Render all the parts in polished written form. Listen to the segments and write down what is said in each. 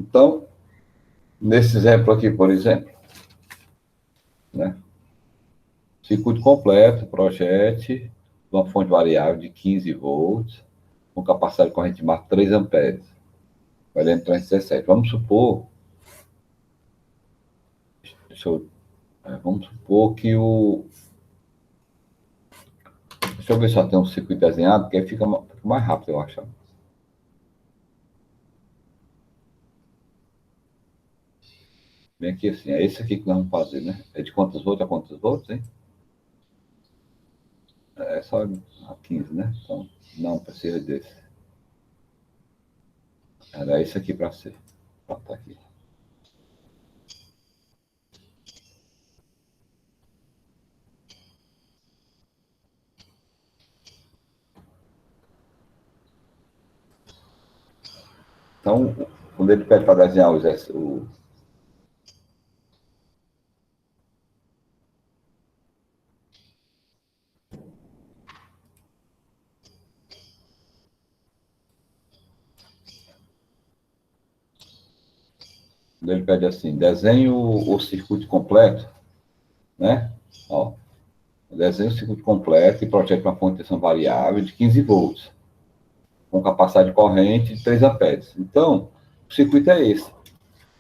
Então, nesse exemplo aqui, por exemplo, né? Circuito completo, projete, uma fonte variável de 15 volts, com capacidade de corrente máxima 3 amperes. Vai dar em 317. Vamos supor, vamos supor que o... Deixa eu ver se só tem um circuito desenhado, porque aí fica mais rápido, eu acho. Bem aqui assim, é esse aqui que nós vamos fazer, né? É de quantos volts a quantos volts, hein? É só a 15, né? Então, não precisa desse. Era esse aqui para ser. Pronto, tá aqui. Então, quando ele pede para desenhar o ele pede assim, desenhe o circuito completo, né? Ó, desenhe o circuito completo e projete uma fonte de tensão variável de 15 volts, com capacidade de corrente de 3 amperes. Então, o circuito é esse.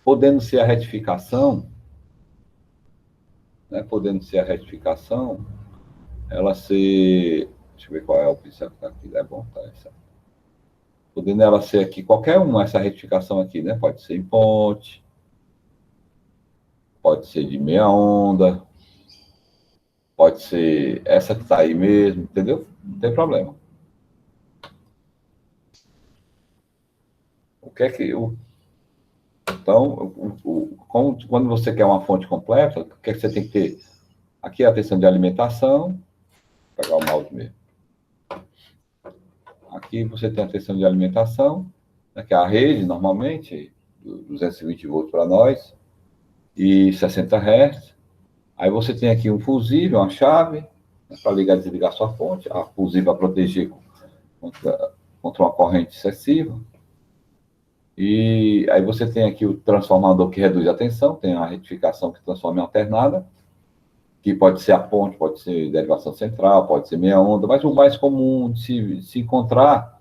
Podendo ser a retificação, né? Podendo ser a retificação, ela ser... Deixa eu ver qual é o pincel que está aqui. É bom, tá? Essa. Podendo ela ser aqui, qualquer uma, essa retificação aqui, né? Pode ser em ponte, pode ser de meia onda, pode ser essa que está aí mesmo, entendeu? Não tem problema. O que é que... Então, quando você quer uma fonte completa, o que é que você tem que ter? Aqui é a tensão de alimentação, vou pegar o mouse mesmo. Aqui você tem a tensão de alimentação, né, que é a rede, normalmente, 220 volts para nós, e 60 Hz. Aí você tem aqui um fusível, uma chave, né, para ligar e desligar sua fonte. A fusível vai proteger contra uma corrente excessiva. E aí você tem aqui o transformador que reduz a tensão, tem a retificação que transforma em alternada, que pode ser a ponte, pode ser derivação central, pode ser meia onda, mas o mais comum de se encontrar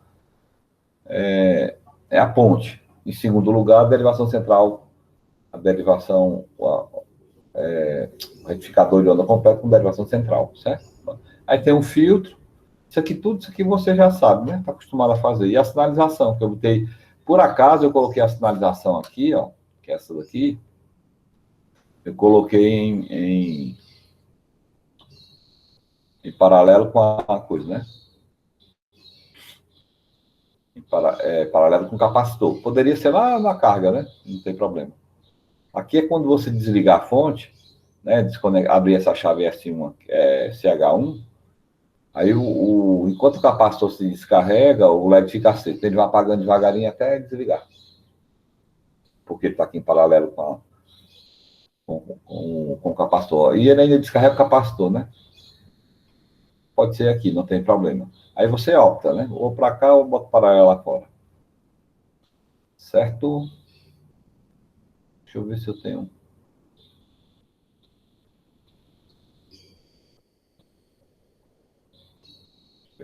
é a ponte. Em segundo lugar, a derivação central, a derivação, o retificador de onda completa com derivação central, certo? Aí tem um filtro, tudo isso aqui você já sabe, né? Está acostumado a fazer. E a sinalização, que eu botei, por acaso eu coloquei a sinalização aqui, ó, que é essa daqui, eu coloquei em paralelo com a coisa, né? Paralelo com o capacitor. Poderia ser lá na carga, né? Não tem problema. Aqui é quando você desligar a fonte, né? Abrir essa chave S1, CH1, aí enquanto o capacitor se descarrega, o LED fica aceso. Ele vai apagando devagarinho até desligar. Porque ele está aqui em paralelo com o capacitor. E ele ainda descarrega o capacitor, né? Pode ser aqui, não tem problema. Aí você opta, né? Ou para cá ou boto paralelo lá fora. Certo? Deixa eu ver se eu tenho.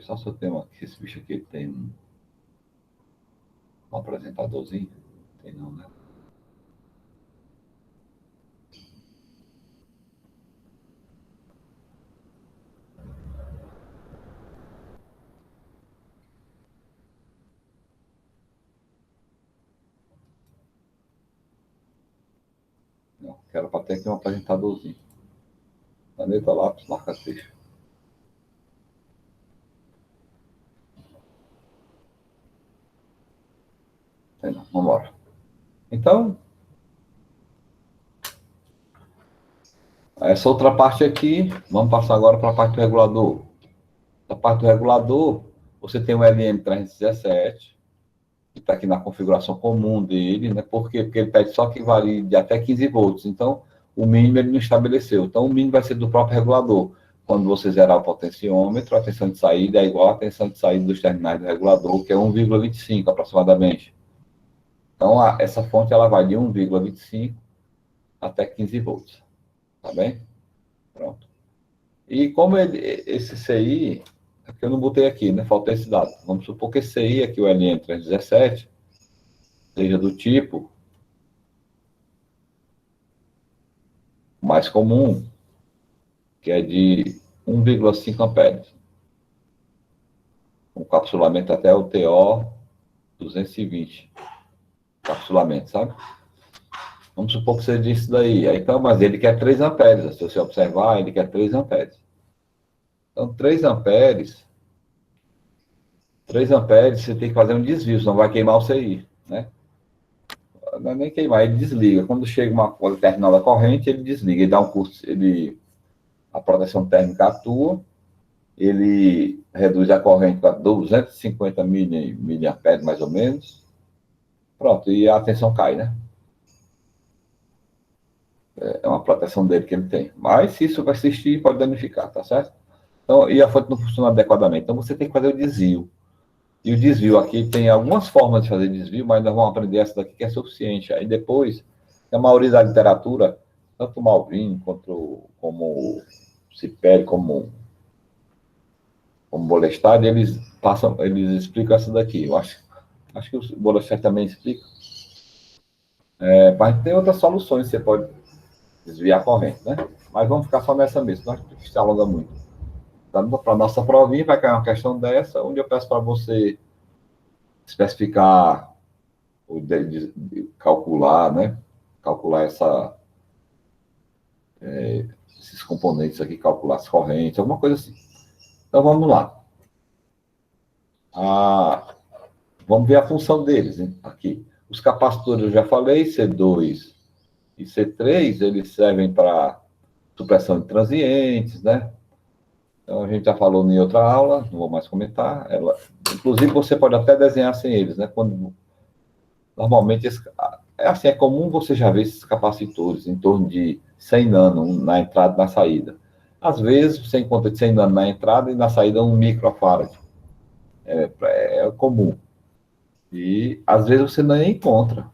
Só se eu tenho aqui, esse bicho aqui tem um apresentadorzinho. Tem não, né? Não, que era para ter aqui um apresentadorzinho. Caneta, lápis, marca-texto. Tem não, vamos embora. Então, essa outra parte aqui, vamos passar agora para a parte do regulador. Da parte do regulador, você tem o LM317, que está aqui na configuração comum dele, né? Por quê? Porque ele pede só que varie de até 15 volts. Então, o mínimo ele não estabeleceu. Então, o mínimo vai ser do próprio regulador. Quando você zerar o potenciômetro, a tensão de saída é igual à tensão de saída dos terminais do regulador, que é 1,25 aproximadamente. Então, essa fonte ela vai de 1,25 até 15 volts. Tá bem? Pronto. E como esse CI, é que eu não botei aqui, né? Falta esse dado. Vamos supor que esse CI aqui, o LM317, seja do tipo mais comum, que é de 1,5 amperes. Um capsulamento até o TO 220. Capsulamento, sabe? Vamos supor que seja disso daí. Aí, então, mas ele quer 3 amperes. Se você observar, ele quer 3 amperes. Então, 3 amperes, você tem que fazer um desvio, senão vai queimar o CI, né? Não é nem queimar, ele desliga. Quando chega uma terminal da corrente, ele desliga, ele dá um curto, a proteção térmica atua, ele reduz a corrente para 250 miliamperes, mais ou menos. Pronto, e a tensão cai, né? É uma proteção dele que ele tem. Mas se isso persistir, pode danificar, tá certo? Então, e a fonte não funciona adequadamente. Então, você tem que fazer o desvio. E o desvio aqui tem algumas formas de fazer desvio, mas nós vamos aprender essa daqui que é suficiente. Aí depois, a maioria da literatura, tanto o Malvin quanto como o Ciperi, como o Bolestad, eles explicam essa daqui. Eu acho que o Bolestad também explica. Mas tem outras soluções que você pode desviar a corrente, né? Mas vamos ficar só nessa mesmo, senão a gente se alonga muito. Para a nossa provinha, vai cair uma questão dessa, onde eu peço para você especificar, calcular, né? Calcular esses componentes aqui, calcular as correntes, alguma coisa assim. Então vamos lá. Vamos ver a função deles, hein? Aqui. Os capacitores eu já falei, C2 e C3, eles servem para supressão de transientes, né? Então a gente já falou em outra aula, não vou mais comentar. Inclusive você pode até desenhar sem eles, né? Normalmente é comum você já ver esses capacitores em torno de 100 nano na entrada e na saída. Às vezes você encontra de 100 nano na entrada e na saída 1 microfarad. É comum. E às vezes você nem encontra.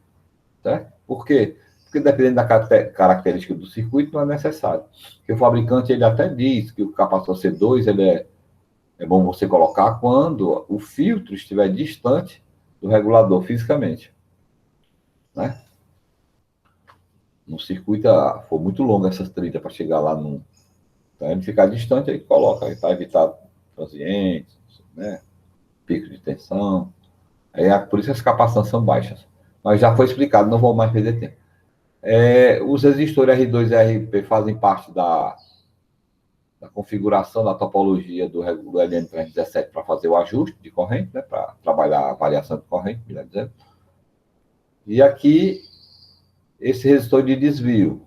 Certo? Por quê? Porque dependendo da característica do circuito, não é necessário. Porque o fabricante ele até diz que o capacitor C2 é bom você colocar quando o filtro estiver distante do regulador fisicamente. Né? No circuito, for muito longa essas trilhas para chegar lá no. Então, ele ficar distante, aí coloca, aí para evitar transientes, né? Pico de tensão. Por isso as capacitâncias são baixas. Mas já foi explicado, não vou mais perder tempo. Os resistores R2 e RP fazem parte da configuração da topologia do LM317 para fazer o ajuste de corrente, né? Para trabalhar a variação de corrente, melhor dizendo. E aqui, esse resistor de desvio,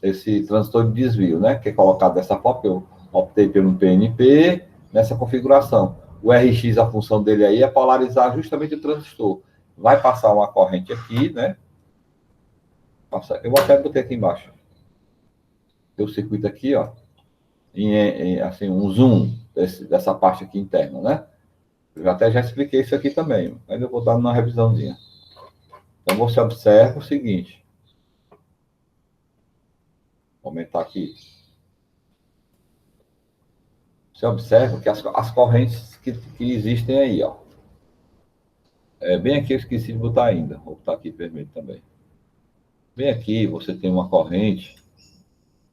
esse transistor de desvio, né? Que é colocado dessa forma, que eu optei pelo PNP nessa configuração. O RX, a função dele aí é polarizar justamente o transistor. Vai passar uma corrente aqui, né? Eu vou até botar aqui embaixo. Tem o circuito aqui, ó. Assim, um zoom dessa parte aqui interna, né? Eu até já expliquei isso aqui também, mas eu vou dar uma revisãozinha. Então, você observa o seguinte. Vou aumentar aqui. Você observa que as correntes que existem aí, ó. Bem aqui eu esqueci de botar ainda. Vou botar aqui vermelho também. Bem aqui você tem uma corrente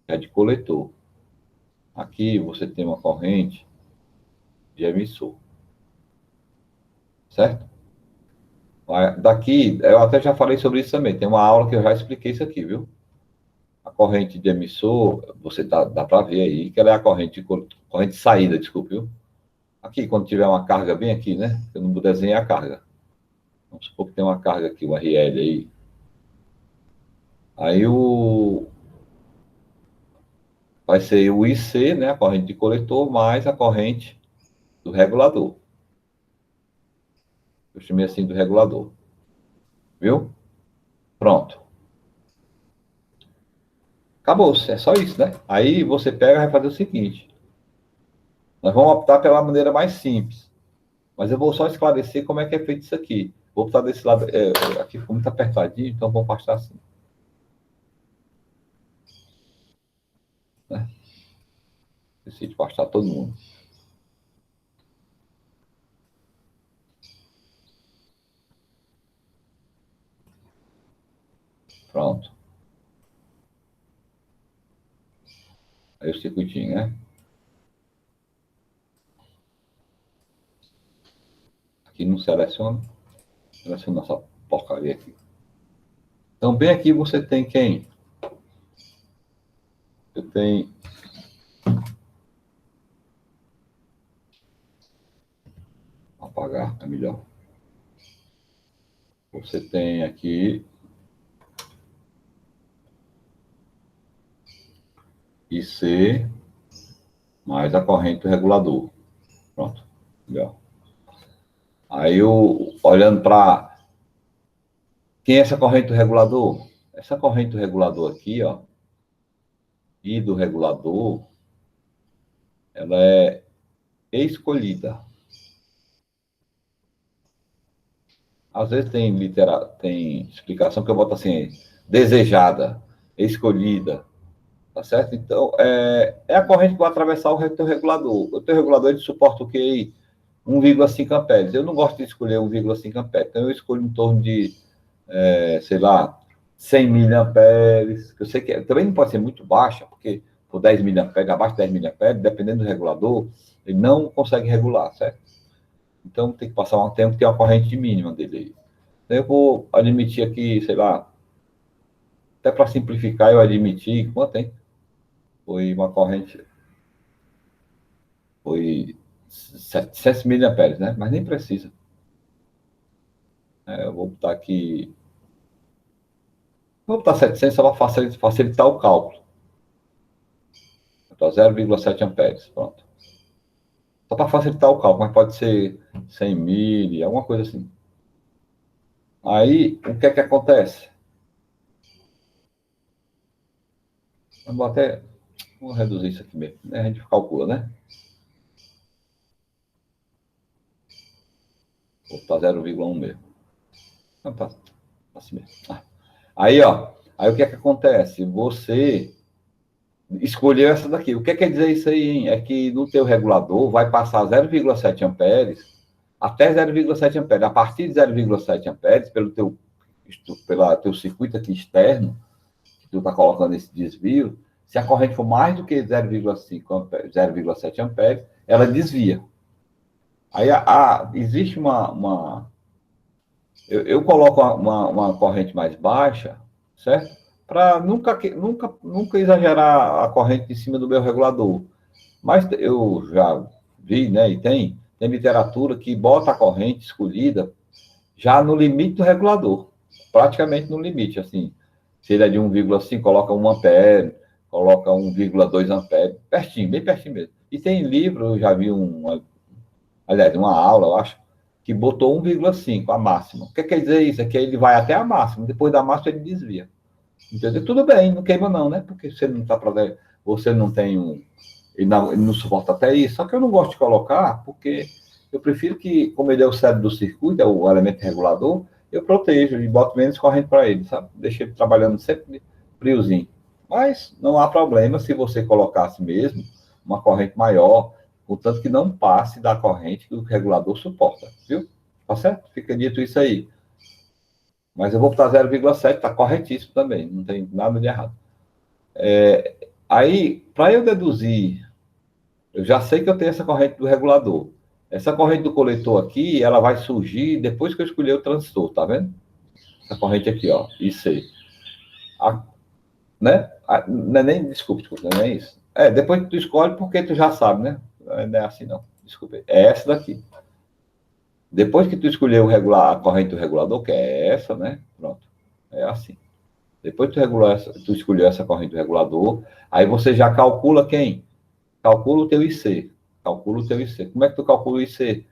que é de coletor. Aqui você tem uma corrente de emissor. Certo? Daqui, eu até já falei sobre isso também. Tem uma aula que eu já expliquei isso aqui, viu? A corrente de emissor, você dá para ver aí que ela é a corrente de saída, desculpe, viu? Aqui, quando tiver uma carga bem aqui, né? Eu não vou desenhar a carga. Vamos supor que tem uma carga aqui, uma RL aí. Aí vai ser o IC, né? A corrente de coletor, mais a corrente do regulador. Eu chamei assim do regulador. Viu? Pronto. Acabou, é só isso, né? Aí você pega e vai fazer o seguinte. Nós vamos optar pela maneira mais simples. Mas eu vou só esclarecer como é que é feito isso aqui. Vou botar desse lado, aqui ficou muito apertadinho, então vou pastar assim. Né? Decide pastar todo mundo. Pronto. Aí o circuitinho, né? Aqui não seleciona. Seleciona essa porcaria aqui. Então, bem aqui você tem quem? Você tem... Apagar, é melhor. Você tem aqui... IC mais a corrente do regulador. Pronto. Melhor. Aí, olhando para... Quem é essa corrente do regulador? Essa corrente do regulador aqui, ó, e do regulador, ela é escolhida. Às vezes tem explicação que eu boto assim, desejada, escolhida, tá certo? Então, é a corrente que vai atravessar o teu regulador. O teu regulador, ele suporta o quê? 1,5 amperes. Eu não gosto de escolher 1,5 amperes, então eu escolho em torno de, sei lá, 100 miliamperes, que eu sei que também não pode ser muito baixa, porque por 10 miliamperes, abaixo de 10 miliamperes, dependendo do regulador, ele não consegue regular, certo? Então tem que passar tem que ter uma corrente mínima dele aí. Então, eu vou admitir aqui, sei lá, até para simplificar, eu admiti, quanto tem? Foi uma corrente, foi 700 miliamperes, né? Mas nem precisa. Eu vou botar aqui, vou botar 700 só para facilitar o cálculo. Então, 0,7 amperes, pronto. Só para facilitar o cálculo, mas pode ser 100 mil, alguma coisa assim. Aí, o que é que acontece? Vou reduzir isso aqui mesmo, né? A gente calcula, né? Vou botar 0,1 mesmo. Não, tá assim mesmo. Aí, ó, aí o que é que acontece? Você escolheu essa daqui. O que quer dizer isso aí, hein? É que no teu regulador vai passar 0,7 amperes até 0,7 amperes. A partir de 0,7 amperes, pelo teu circuito aqui externo, que tu está colocando esse desvio, se a corrente for mais do que 0,5 amperes, 0,7 amperes, ela desvia. Aí existe eu coloco uma corrente mais baixa, certo? Para nunca exagerar a corrente em cima do meu regulador. Mas eu já vi, né, e tem literatura que bota a corrente escolhida já no limite do regulador, praticamente no limite, assim. Se ele é de 1,5, coloca 1 ampere, coloca 1,2 ampere, pertinho, bem pertinho mesmo. E tem livro, eu já vi aliás, uma aula, eu acho, que botou 1,5, a máxima. O que quer dizer isso? É que ele vai até a máxima, depois da máxima ele desvia. Entendeu? Tudo bem, não queima não, né? Porque você não tem ele não suporta até isso. Só que eu não gosto de colocar, porque eu prefiro que, como ele é o cérebro do circuito, é o elemento regulador, eu protejo e boto menos corrente para ele, sabe? Deixo ele trabalhando sempre friozinho. Mas não há problema se você colocasse mesmo uma corrente maior, contanto que não passe da corrente que o regulador suporta, viu? Tá certo? Fica dito isso aí. Mas eu vou botar 0,7, está corretíssimo também, não tem nada de errado. Aí, para eu deduzir, eu já sei que eu tenho essa corrente do regulador. Essa corrente do coletor aqui, ela vai surgir depois que eu escolher o transistor, tá vendo? Essa corrente aqui, ó, IC. Né? Não é nem, desculpe, não é isso. Depois que tu escolhe, porque tu já sabe, né? Não é assim, não. Desculpe. É essa daqui. Depois que tu escolher a corrente do regulador, que é essa, né? Pronto. É assim. Depois que tu escolheu essa corrente do regulador, aí você já calcula quem? Calcula o teu IC. Calcula o teu IC. Como é que tu calcula o IC?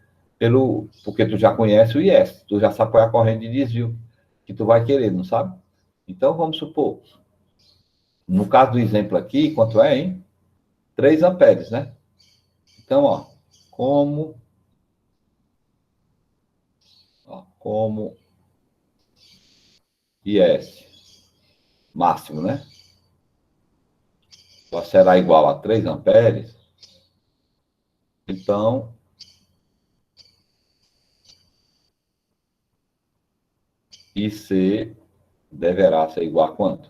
Porque tu já conhece o IS. Tu já sabe qual é a corrente de desvio que tu vai querer, não sabe? Então, vamos supor, no caso do exemplo aqui, quanto é, hein? 3 amperes, né? Então, ó, como Ó, como IS máximo, né? Será igual a 3 amperes, então IC deverá ser igual a quanto?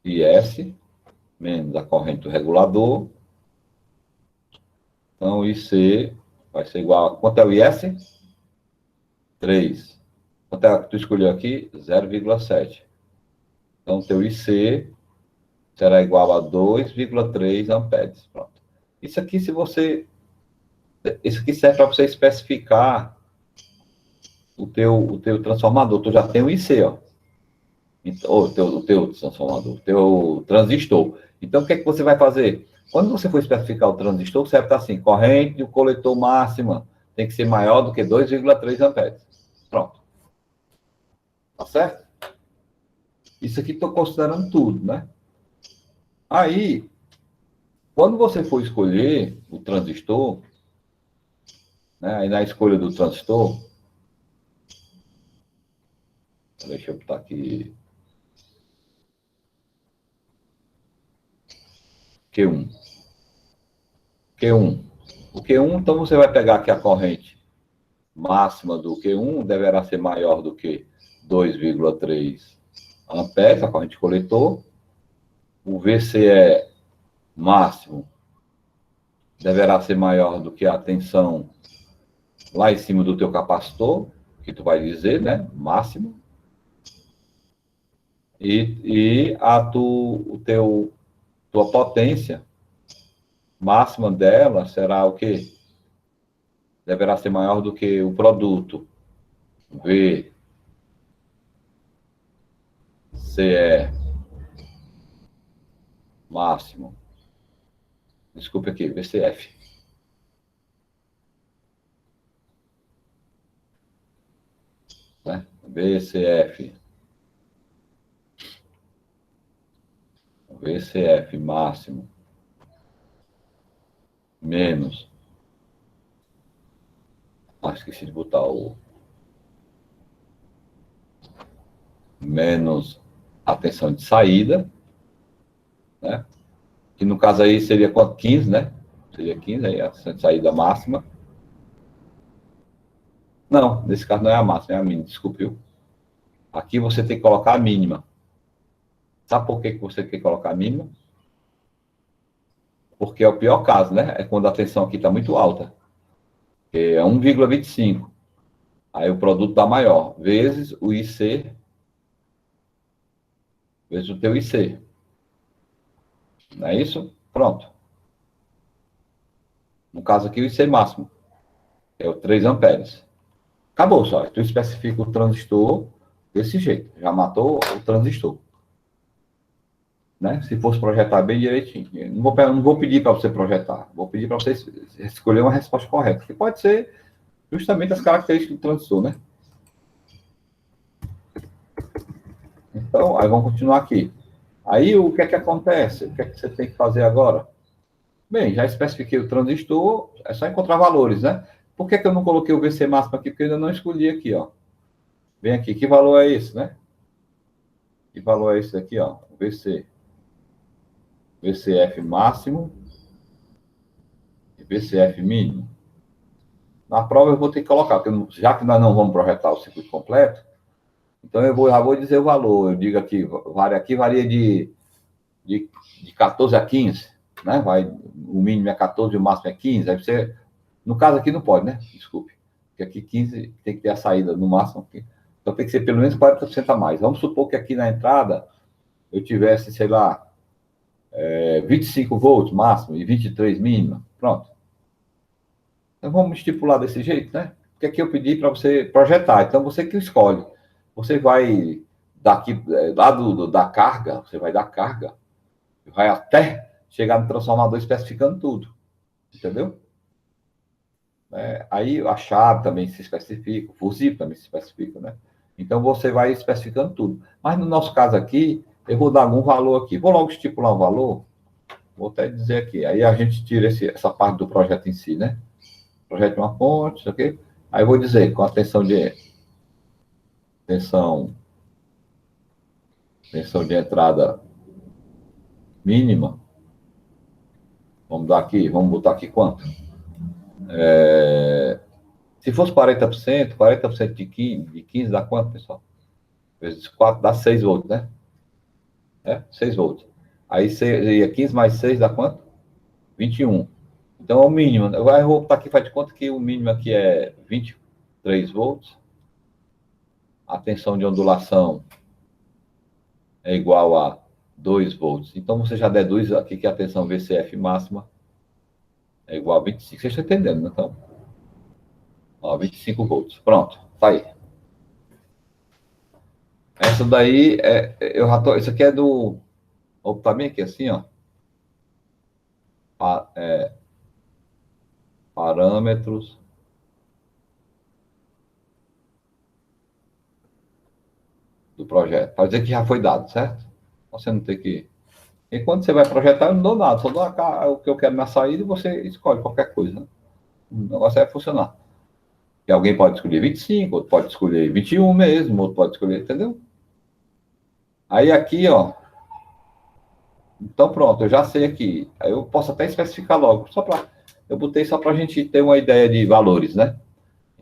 IS menos a corrente do regulador. Então, IC vai ser igual a... Quanto é o IS? 3. Quanto é que tu escolheu aqui? 0,7. Então, teu IC será igual a 2,3 amperes. Pronto. Isso aqui, se você... Isso aqui serve para você especificar o teu transformador. Tu já tem o IC, ó. Então, o teu transformador, o teu transistor. Então, o que é que você vai fazer? Quando você for especificar o transistor, você vai estar assim, corrente do coletor máxima tem que ser maior do que 2,3 amperes. Pronto. Tá certo? Isso aqui estou considerando tudo, né? Aí, quando você for escolher o transistor, né, aí na escolha do transistor, deixa eu botar aqui Q1. Q1. O Q1, então você vai pegar aqui a corrente máxima do Q1, deverá ser maior do que 2,3 amperes, a corrente coletor. O VCE máximo deverá ser maior do que a tensão lá em cima do teu capacitor, que tu vai dizer, né? Máximo. E tua potência máxima dela será o quê? Deverá ser maior do que o produto. VCE máximo. Desculpe aqui, VCF. Né? VCF. VCF máximo menos. Esqueci de botar o menos a tensão de saída, né? Que no caso aí seria quanto? 15, né? Seria 15 aí a tensão de saída máxima. Não, nesse caso não é a máxima, é a mínima, desculpe. Aqui você tem que colocar a mínima. Sabe por que você tem que colocar a mínima? Porque é o pior caso, né? É quando a tensão aqui está muito alta. Que é 1,25. Aí o produto dá maior. Vezes o IC. Vezes o teu IC. Não é isso? Pronto. No caso aqui, o IC máximo. É o 3 amperes. Acabou só. Tu especifica o transistor desse jeito. Já matou o transistor. Né? Se fosse projetar bem direitinho. Não vou pedir para você projetar. Vou pedir para você escolher uma resposta correta. Que pode ser justamente as características do transistor, né? Então, aí vamos continuar aqui. Aí, o que é que acontece? O que é que você tem que fazer agora? Bem, já especifiquei o transistor, é só encontrar valores, né? Por que eu não coloquei o VC máximo aqui? Porque eu ainda não escolhi aqui, ó. Vem aqui, que valor é esse, né? Que valor é esse aqui, ó? VC. VCF máximo e VCF mínimo. Na prova eu vou ter que colocar, porque já que nós não vamos projetar o circuito completo, então já vou dizer o valor. Eu digo aqui varia de 14 a 15, né? O mínimo é 14 e o máximo é 15. Aí você, no caso aqui não pode, né? Desculpe. Porque aqui 15 tem que ter a saída no máximo. Então tem que ser pelo menos 40% a mais. Vamos supor que aqui na entrada eu tivesse, sei lá, 25 volts máximo e 23 mínima. Pronto. Então vamos estipular desse jeito, né? Porque aqui eu pedi para você projetar. Então você que escolhe. Você vai daqui, lá da carga, você vai dar carga, vai até chegar no transformador especificando tudo. Entendeu? Aí a chave também se especifica, o fusível também se especifica, né? Então você vai especificando tudo. Mas no nosso caso aqui, eu vou dar algum valor aqui. Vou logo estipular um valor, vou até dizer aqui. Aí a gente tira essa parte do projeto em si, né? Projeto de uma ponte, ok? Aí eu vou dizer, com a tensão de entrada mínima, vamos botar aqui quanto? Se fosse 40% de 15 dá quanto, pessoal? Vezes 4 dá 6 volts, né? 6 volts. Aí seria 15 mais 6 dá quanto? 21. Então é o mínimo. Eu vou botar aqui, faz de conta que o mínimo aqui é 23 volts. A tensão de ondulação é igual a 2 volts. Então você já deduz aqui que a tensão VCF máxima é igual a 25. Vocês estão entendendo, né? Então, ó, 25 volts. Pronto, tá aí. Essa daí eu já tô, isso aqui é do. Opa, tá bem aqui assim, ó. Parâmetros do projeto. Para dizer que já foi dado, certo? Você não tem que. E quando você vai projetar, eu não dou nada, só dou o que eu quero na saída e você escolhe qualquer coisa. Né? O negócio é funcionar. E alguém pode escolher 25, outro pode escolher 21 mesmo, outro pode escolher, entendeu? Aí aqui, ó. Então pronto, eu já sei aqui. Aí eu posso até especificar logo, eu botei só para a gente ter uma ideia de valores, né?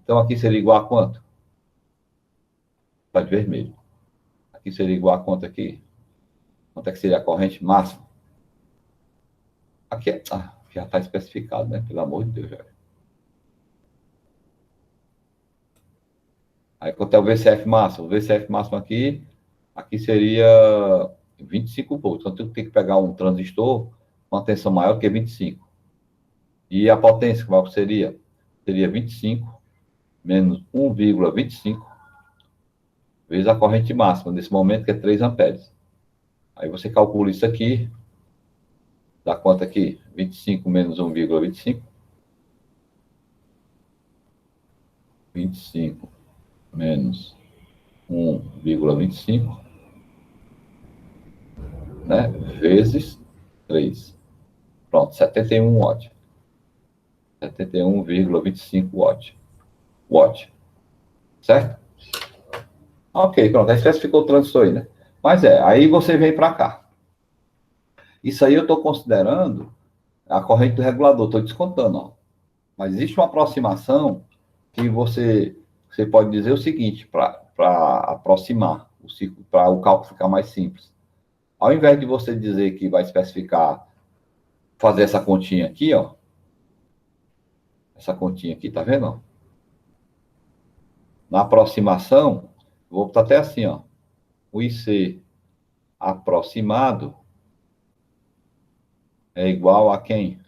Então aqui seria igual a quanto? Está de vermelho. Aqui seria igual a quanto aqui? Quanto é que seria a corrente máxima? Aqui já está especificado, né? Pelo amor de Deus, velho. Aí quanto é o VCF máximo? O VCF máximo aqui seria 25 volts. Então tem que pegar um transistor com uma tensão maior que 25. E a potência, qual seria? Seria 25 menos 1,25 vezes a corrente máxima, nesse momento, que é 3 amperes. Aí você calcula isso aqui, dá quanto aqui? 25 menos 1,25. 25 menos 1,25, né? Vezes 3. Pronto, 71 watts. 71,25 watts. Certo? Ok, pronto. Aí especificou o transistor aí, né? Mas aí você vem para cá. Isso aí eu estou considerando a corrente do regulador, estou descontando, ó. Mas existe uma aproximação que você pode dizer o seguinte, para aproximar o ciclo, para o cálculo ficar mais simples. Ao invés de você dizer que vai especificar, fazer essa continha aqui, ó. Essa continha aqui, tá vendo? Ó? Na aproximação, vou botar até assim, ó. O IC aproximado é igual a quem?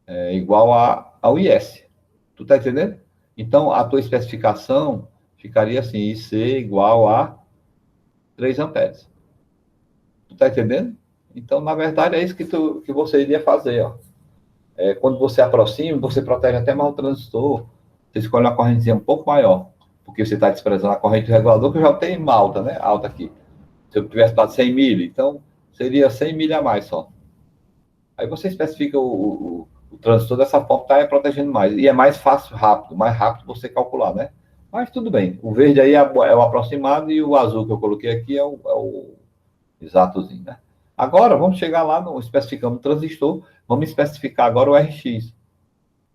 É igual ao IS. Tu tá entendendo? Então, a tua especificação ficaria assim, IC igual a 3 amperes. Tu tá entendendo? Então, na verdade, é isso que você iria fazer, ó. Quando você aproxima, você protege até mais o transistor. Você escolhe uma correntezinha um pouco maior, porque você está desprezando a corrente do regulador, que eu já tenho uma alta, né? Alta aqui. Se eu tivesse dado 100 milha, então seria 100 milha a mais só. Aí você especifica o transistor dessa forma, está protegendo mais. E é mais fácil, mais rápido você calcular, né? Mas tudo bem. O verde aí é o aproximado e o azul que eu coloquei aqui é o exatozinho, né? Agora, vamos chegar lá, especificamos o transistor, vamos especificar agora o RX.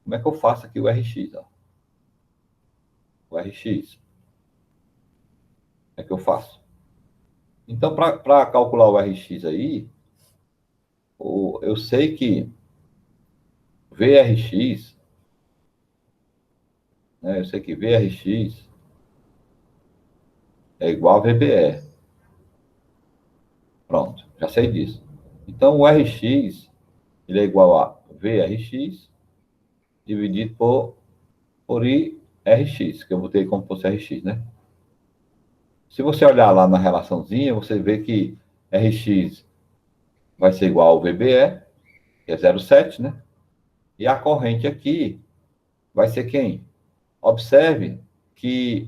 Como é que eu faço aqui o RX? Ó? O RX. Como é que eu faço? Então, para calcular o RX aí, eu sei que VRX, né? Eu sei que VRX é igual a VBE. Pronto, já sei disso. Então, o RX, ele é igual a VRX dividido por IRX, que eu botei como fosse RX, né? Se você olhar lá na relaçãozinha, você vê que RX vai ser igual ao VBE, que é 0,7, né? E a corrente aqui vai ser quem? Observe que...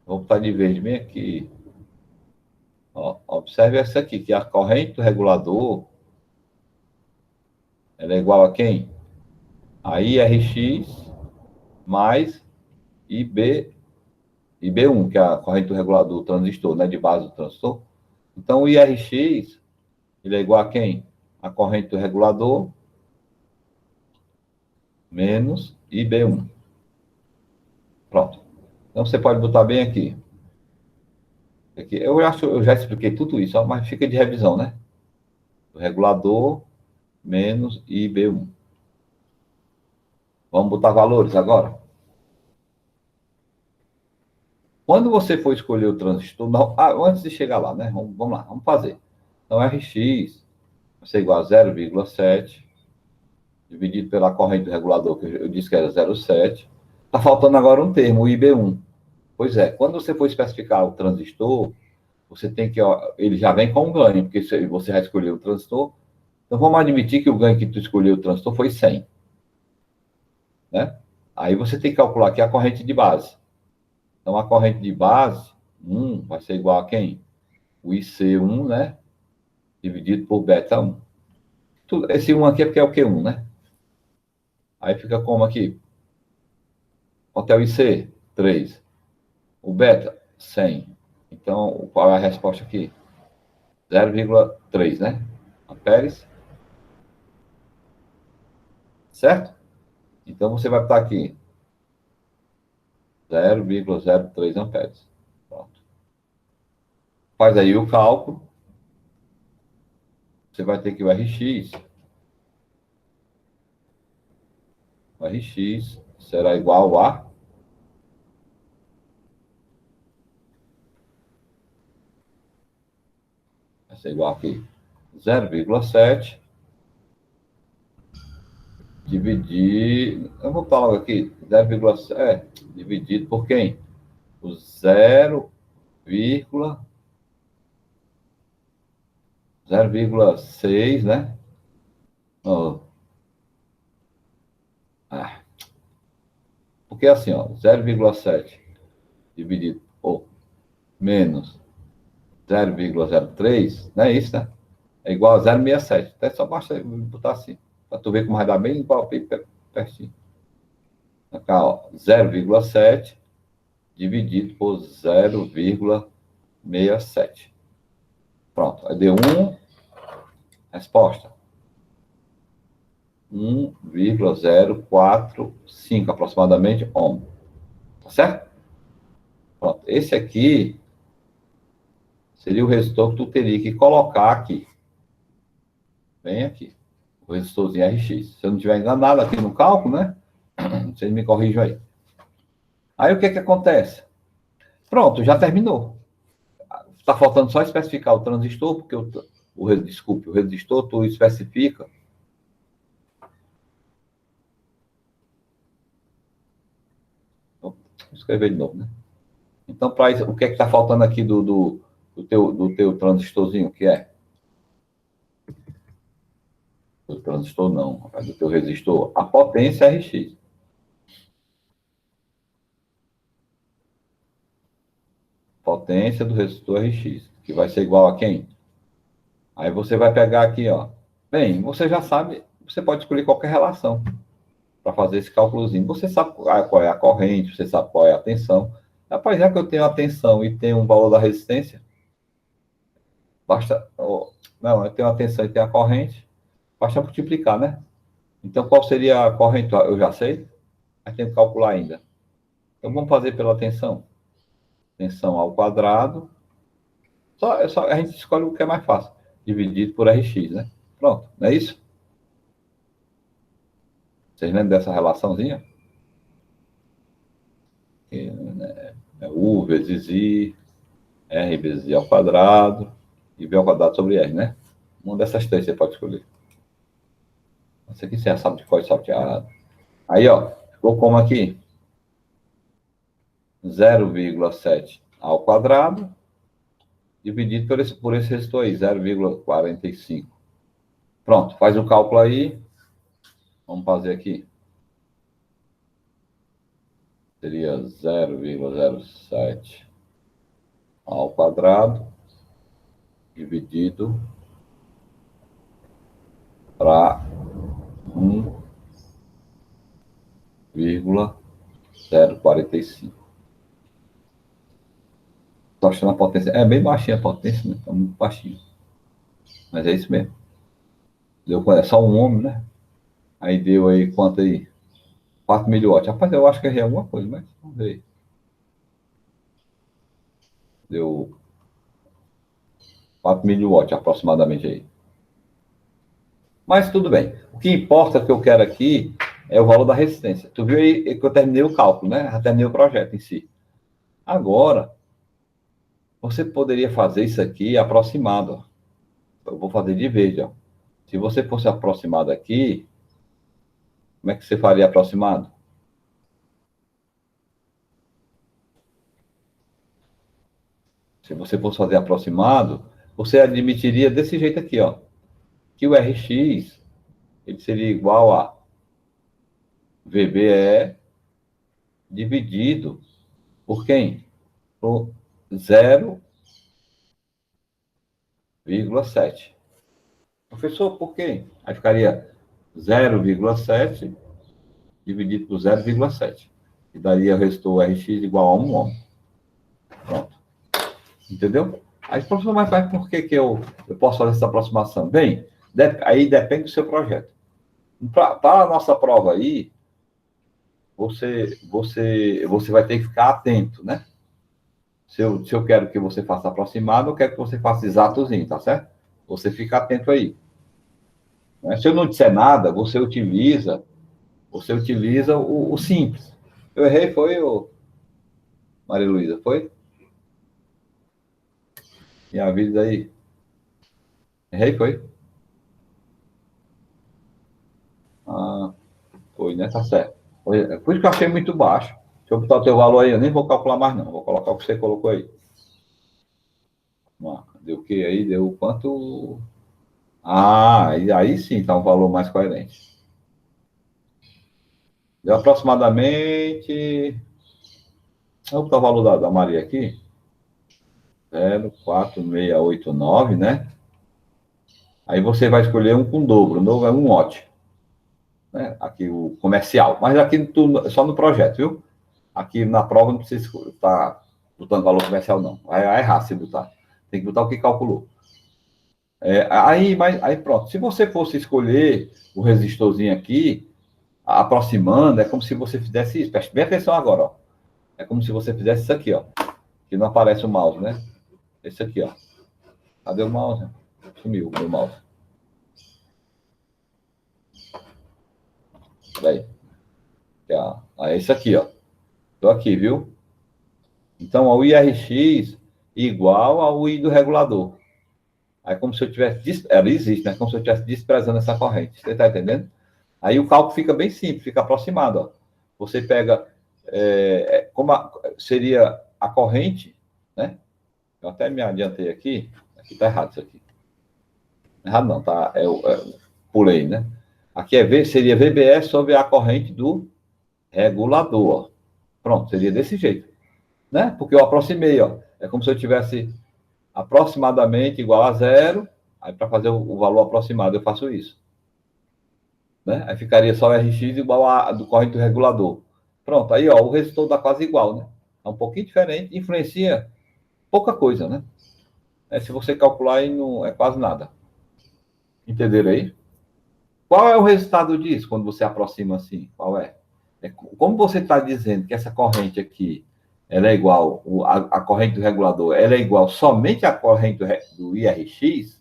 Vou botar de verde bem aqui. Ó, observe essa aqui, que a corrente do regulador ela é igual a quem? A IRX mais IB1, que é a corrente do regulador do transistor, né, de base do transistor. Então, o IRX, ele é igual a quem? A corrente do regulador menos IB1. Pronto. Então, você pode botar bem aqui. Aqui. Eu acho, eu já expliquei tudo isso, mas fica de revisão, né? O regulador menos IB1. Vamos botar valores agora? Quando você for escolher o transistor, não, antes de chegar lá, né? Vamos lá, vamos fazer. Então, Rx vai ser igual a 0,7 dividido pela corrente do regulador, que eu disse que era 0,7. Está faltando agora um termo, o IB1. Pois é, quando você for especificar o transistor, você tem que, ó, ele já vem com um ganho, porque você já escolheu o transistor. Então, vamos admitir que o ganho que tu escolheu o transistor foi 100. Né? Aí você tem que calcular aqui a corrente de base. Então, a corrente de base, 1, vai ser igual a quem? O IC1, né? Dividido por beta 1. Esse 1 aqui é porque é o Q1, né? Aí fica como aqui? Quanto é o IC? 3. O beta? 100. Então, qual é a resposta aqui? 0,3, né? Amperes. Certo? Então, você vai botar aqui 0,03 amperes. Pronto. Faz aí o cálculo. Você vai ter que o RX. O RX será igual a... Vai ser igual aqui. 0,7 dividir... Eu vou botar logo aqui. 0,7 dividido por quem? O 0,6, né? Oh. Ah. Porque assim, ó, 0,7 dividido por menos 0,03, não é isso, né? É igual a 0,67. Até só basta botar assim, para tu ver como vai dar bem igual, bem pertinho. Cá, ó, 0,7 dividido por 0,67. Pronto, aí deu 1, resposta. 1,045 aproximadamente ohm. Tá certo? Pronto, esse aqui seria o resistor que tu teria que colocar aqui. Bem aqui. O resistorzinho RX. Se eu não estiver enganado aqui no cálculo, né? Vocês me corrijam aí. Aí o que que acontece? Pronto, já terminou. Está faltando só especificar o transistor, porque desculpe, o resistor tu especifica. Vou escrever de novo, né? Então, para isso, o que é que está faltando aqui do teu transistorzinho, que é? Do transistor não, rapaz, do teu resistor. A potência RX. Potência do resistor RX, que vai ser igual a quem? Aí você vai pegar aqui, ó. Bem, você já sabe, você pode escolher qualquer relação para fazer esse cálculozinho. Você sabe qual é a corrente, você sabe qual é a tensão. Rapaz, já que eu tenho a tensão e tenho um valor da resistência, basta. Não, eu tenho a tensão e tenho a corrente, basta multiplicar, né? Então, qual seria a corrente? Eu já sei, mas tenho que calcular ainda. Então, vamos fazer pela tensão. Tensão ao quadrado. Só a gente escolhe o que é mais fácil. Dividido por Rx, né? Pronto, não é isso? Vocês lembram dessa relaçãozinha? U vezes I, R vezes I ao quadrado, e V ao quadrado sobre R, né? Uma dessas três você pode escolher. Esse aqui você já sabe de qual é salteado. Aí, ó, ficou como aqui? 0,7 ao quadrado, dividido por esse resistor aí, 0,45. Pronto, faz o cálculo aí. Vamos fazer aqui. Seria 0,07 ao quadrado, dividido para 1,045. 0,45. Estou achando a potência. É bem baixinha a potência, né? Está muito baixinho. Mas é isso mesmo. Deu, é só um homem, né? Aí deu aí quanto aí? 4 miliwatts. Rapaz, eu acho que errei alguma coisa, mas vamos ver. Deu 4 miliwatts aproximadamente aí. Mas tudo bem. O que importa que eu quero aqui é o valor da resistência. Tu viu aí que eu terminei o cálculo, né? Já terminei o projeto em si. Agora, você poderia fazer isso aqui aproximado. Ó. Eu vou fazer de verde, ó. Se você fosse aproximado aqui, como é que você faria aproximado? Se você fosse fazer aproximado, você admitiria desse jeito aqui, ó. Que o RX, ele seria igual a VBE dividido por quem? Por 0,7. Professor, por quê? Aí ficaria 0,7 dividido por 0,7. E daria o restou RX igual a 1 ohm. Pronto. Entendeu? Aí, professor, mas por que eu posso fazer essa aproximação? Bem, aí depende do seu projeto. Para a nossa prova aí, você vai ter que ficar atento, né? Se eu quero que você faça aproximado, eu quero que você faça exatozinho, tá certo? Você fica atento aí. Né? Se eu não disser nada, você utiliza o simples. Eu errei, foi, Maria Luísa, foi? E a vida aí? Errei, foi? Ah, foi, né? Tá certo. Por isso que eu achei muito baixo. Deixa eu botar o teu valor aí, eu nem vou calcular mais, não. Vou colocar o que você colocou aí. Deu o quê aí? Deu quanto? Ah, aí sim tá um valor mais coerente. Deu aproximadamente. Vou botar o valor da Maria aqui. 0,4689, né? Aí você vai escolher um com dobro. O novo é 1 watt. Né? Aqui o comercial. Mas aqui só no projeto, viu? Aqui na prova não precisa estar botando valor comercial, não. Vai errar se botar. Tem que botar o que calculou. Aí pronto. Se você fosse escolher o resistorzinho aqui, aproximando, é como se você fizesse isso. Preste bem atenção agora, ó. É como se você fizesse isso aqui, ó. Que não aparece o mouse, né? Esse aqui, ó. Cadê o mouse? Sumiu o meu mouse. Peraí. É esse aqui, ó. Tô aqui, viu? Então, o IRX igual ao I do regulador. Aí, como se eu tivesse. Ela existe, né? Como se eu estivesse desprezando essa corrente. Você está entendendo? Aí o cálculo fica bem simples, fica aproximado. Ó. Você pega. Seria a corrente, né? Eu até me adiantei aqui. Aqui está errado isso aqui. Errado não, tá? Pulei, né? Aqui seria VBE sobre a corrente do regulador. Ó. Pronto, seria desse jeito. Né? Porque eu aproximei, ó. É como se eu tivesse aproximadamente igual a 0, aí para fazer o valor aproximado eu faço isso. Né? Aí ficaria só RX igual a do corrente do regulador. Pronto, aí ó, o resultado dá quase igual, né? É um pouquinho diferente, influencia pouca coisa, né? Se você calcular aí não é quase nada. Entenderam aí? Qual é o resultado disso quando você aproxima assim? Qual é? Como você está dizendo que essa corrente aqui ela é igual, a corrente do regulador, ela é igual somente à corrente do IRX,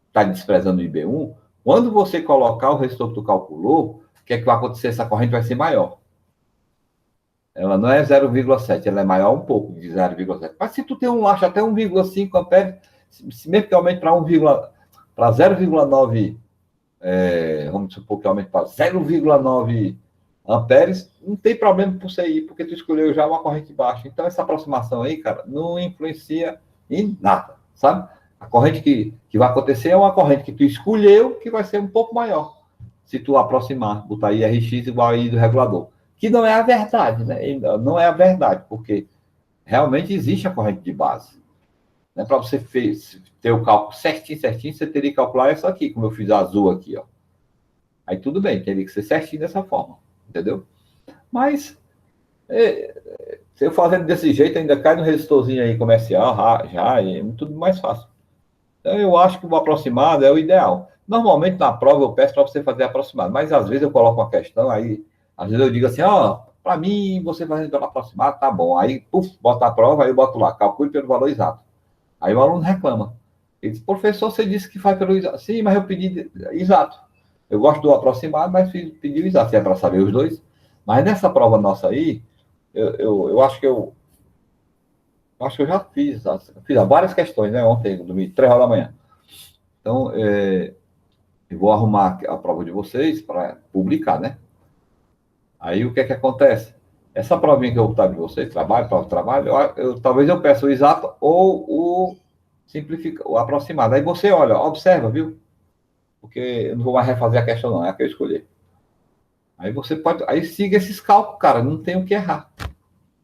está desprezando o IB1, quando você colocar o resistor que tu calculou, o que é que vai acontecer? Essa corrente vai ser maior. Ela não é 0,7, ela é maior um pouco de 0,7. Mas se tu tem acha até 1,5 amperes, mesmo que aumente para 0,9, vamos supor que aumente para 0,9 amperes, não tem problema por você ir, porque tu escolheu já uma corrente baixa. Então, essa aproximação aí, cara, não influencia em nada, sabe? A corrente que vai acontecer é uma corrente que tu escolheu, que vai ser um pouco maior. Se tu aproximar, botar IRX igual a I do regulador. Que não é a verdade, né? Não é a verdade, porque realmente existe a corrente de base. Né? Para você ter o cálculo certinho, você teria que calcular isso aqui, como eu fiz azul aqui, ó. Aí tudo bem, teria que ser certinho dessa forma, entendeu? Mas Se eu fazendo desse jeito, ainda cai no resistorzinho aí comercial, já, e é tudo mais fácil. Então, eu acho que o aproximado é o ideal. Normalmente, na prova, eu peço para você fazer aproximado, mas às vezes eu coloco uma questão, aí, às vezes eu digo assim, ó, para mim, você fazendo pelo aproximado, tá bom. Aí, puf, bota a prova, aí eu boto lá, calcule pelo valor exato. Aí o aluno reclama. Ele diz, professor, você disse que faz pelo exato. Sim, mas eu pedi exato. Eu gosto do aproximado, mas pedi o exato, se é para saber os dois. Mas nessa prova nossa aí, eu acho que eu já fiz várias questões, né? Ontem, domingo, 3 horas da manhã. Então, eu vou arrumar a prova de vocês para publicar, né? Aí o que é que acontece? Essa provinha que eu vou botar de vocês, prova de trabalho, talvez eu peça o exato ou o simplifica, o aproximado. Aí você olha, observa, viu? Porque eu não vou mais refazer a questão, não, é a que eu escolhi. Aí você pode. Aí siga esses cálculos, cara, não tem o que errar.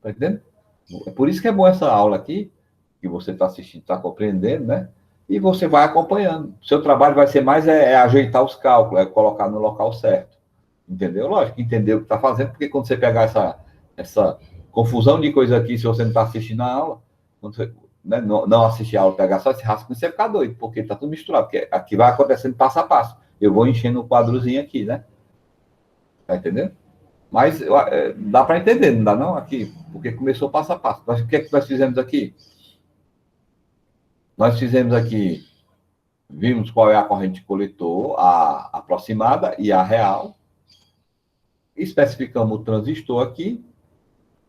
Tá entendendo? É por isso que é bom essa aula aqui, que você está assistindo, está compreendendo, né? E você vai acompanhando. O seu trabalho vai ser mais ajeitar os cálculos, é colocar no local certo. Entendeu? Lógico, entender o que está fazendo, porque quando você pegar essa confusão de coisa aqui, se você não está assistindo a aula, quando você né, não assistir a aula, pegar só esse rascunho, você ficar doido, porque está tudo misturado, porque aqui vai acontecendo passo a passo. Eu vou enchendo o quadrozinho aqui, né? Tá entendendo? Mas dá para entender, não dá não? Aqui, porque começou passo a passo. O que é que nós fizemos aqui? Nós fizemos aqui, vimos qual é a corrente de coletor, a aproximada e a real. Especificamos o transistor aqui,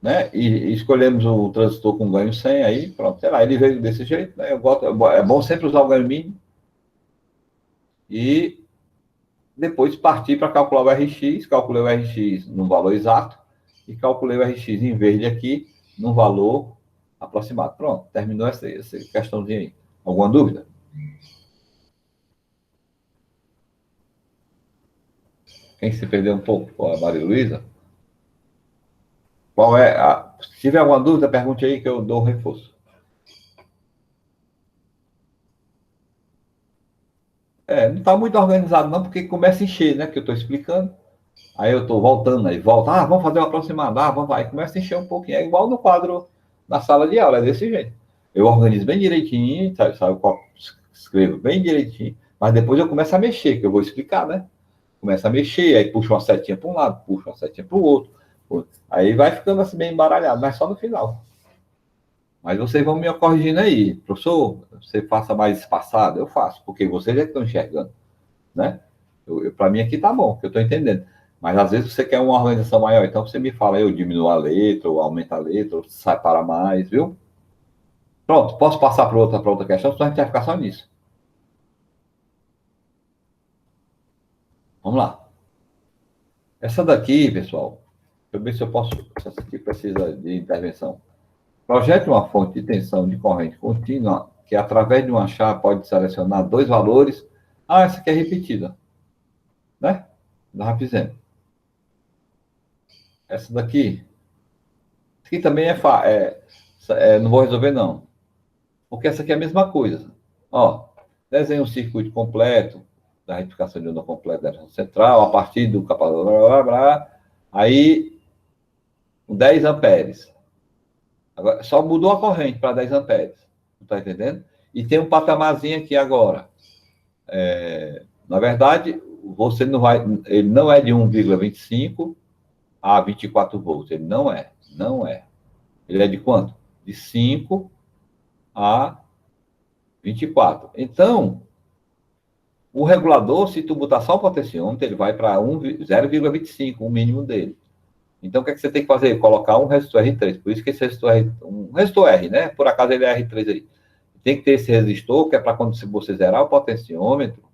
né? E escolhemos o transistor com ganho 100 aí, pronto, sei lá, ele veio desse jeito, né? É bom sempre usar o ganho mínimo. E depois partir para calcular o RX, calculei o RX no valor exato e calculei o RX em verde aqui no valor aproximado. Pronto, terminou essa questãozinha aí. Alguma dúvida? Quem se perdeu um pouco? A Maria Luísa? Qual é a... Se tiver alguma dúvida, pergunte aí que eu dou um reforço. Não está muito organizado não, porque começa a encher, né? Que eu estou explicando. Aí eu estou voltando, aí volta, vamos fazer uma aproximada, vamos, aí começa a encher um pouquinho. É igual no quadro na sala de aula, é desse jeito. Eu organizo bem direitinho, sabe, escrevo bem direitinho, mas depois eu começo a mexer, que eu vou explicar, né? Começa a mexer, aí puxa uma setinha para um lado, puxa uma setinha para o outro. Aí vai ficando assim bem embaralhado, mas só no final. Mas vocês vão me corrigindo aí. Professor, você faça mais espaçado? Eu faço, porque vocês é que estão enxergando, né? Para mim aqui tá bom, que eu estou entendendo. Mas às vezes você quer uma organização maior, então você me fala, eu diminuo a letra, ou aumento a letra, ou sai para mais, viu? Pronto, posso passar para outra questão, senão a gente vai ficar só nisso. Vamos lá. Essa daqui, pessoal, deixa eu ver se eu posso. Essa aqui precisa de intervenção. Projete uma fonte de tensão de corrente contínua que, através de uma chave, pode selecionar dois valores. Essa aqui é repetida, né? Já fizemos. Essa daqui. Aqui também não vou resolver, não. Porque essa aqui é a mesma coisa. Ó, desenha um circuito completo da retificação de onda completa da central, a partir do capacitor, blá, blá, blá, aí 10 amperes. Agora, só mudou a corrente para 10 amperes. Está entendendo? E tem um patamarzinho aqui agora. Na verdade, você não vai. Ele não é de 1,25 a 24 volts. Ele não é. Não é. Ele é de quanto? De 5 a 24. Então, o regulador, se tu botar só o potenciômetro, ele vai para 0,25, o mínimo dele. Então, o que, é que você tem que fazer? Colocar um resistor R3. Por isso que esse resistor um resistor R, né? Por acaso ele é R3 aí. Tem que ter esse resistor, que é para quando você zerar o potenciômetro,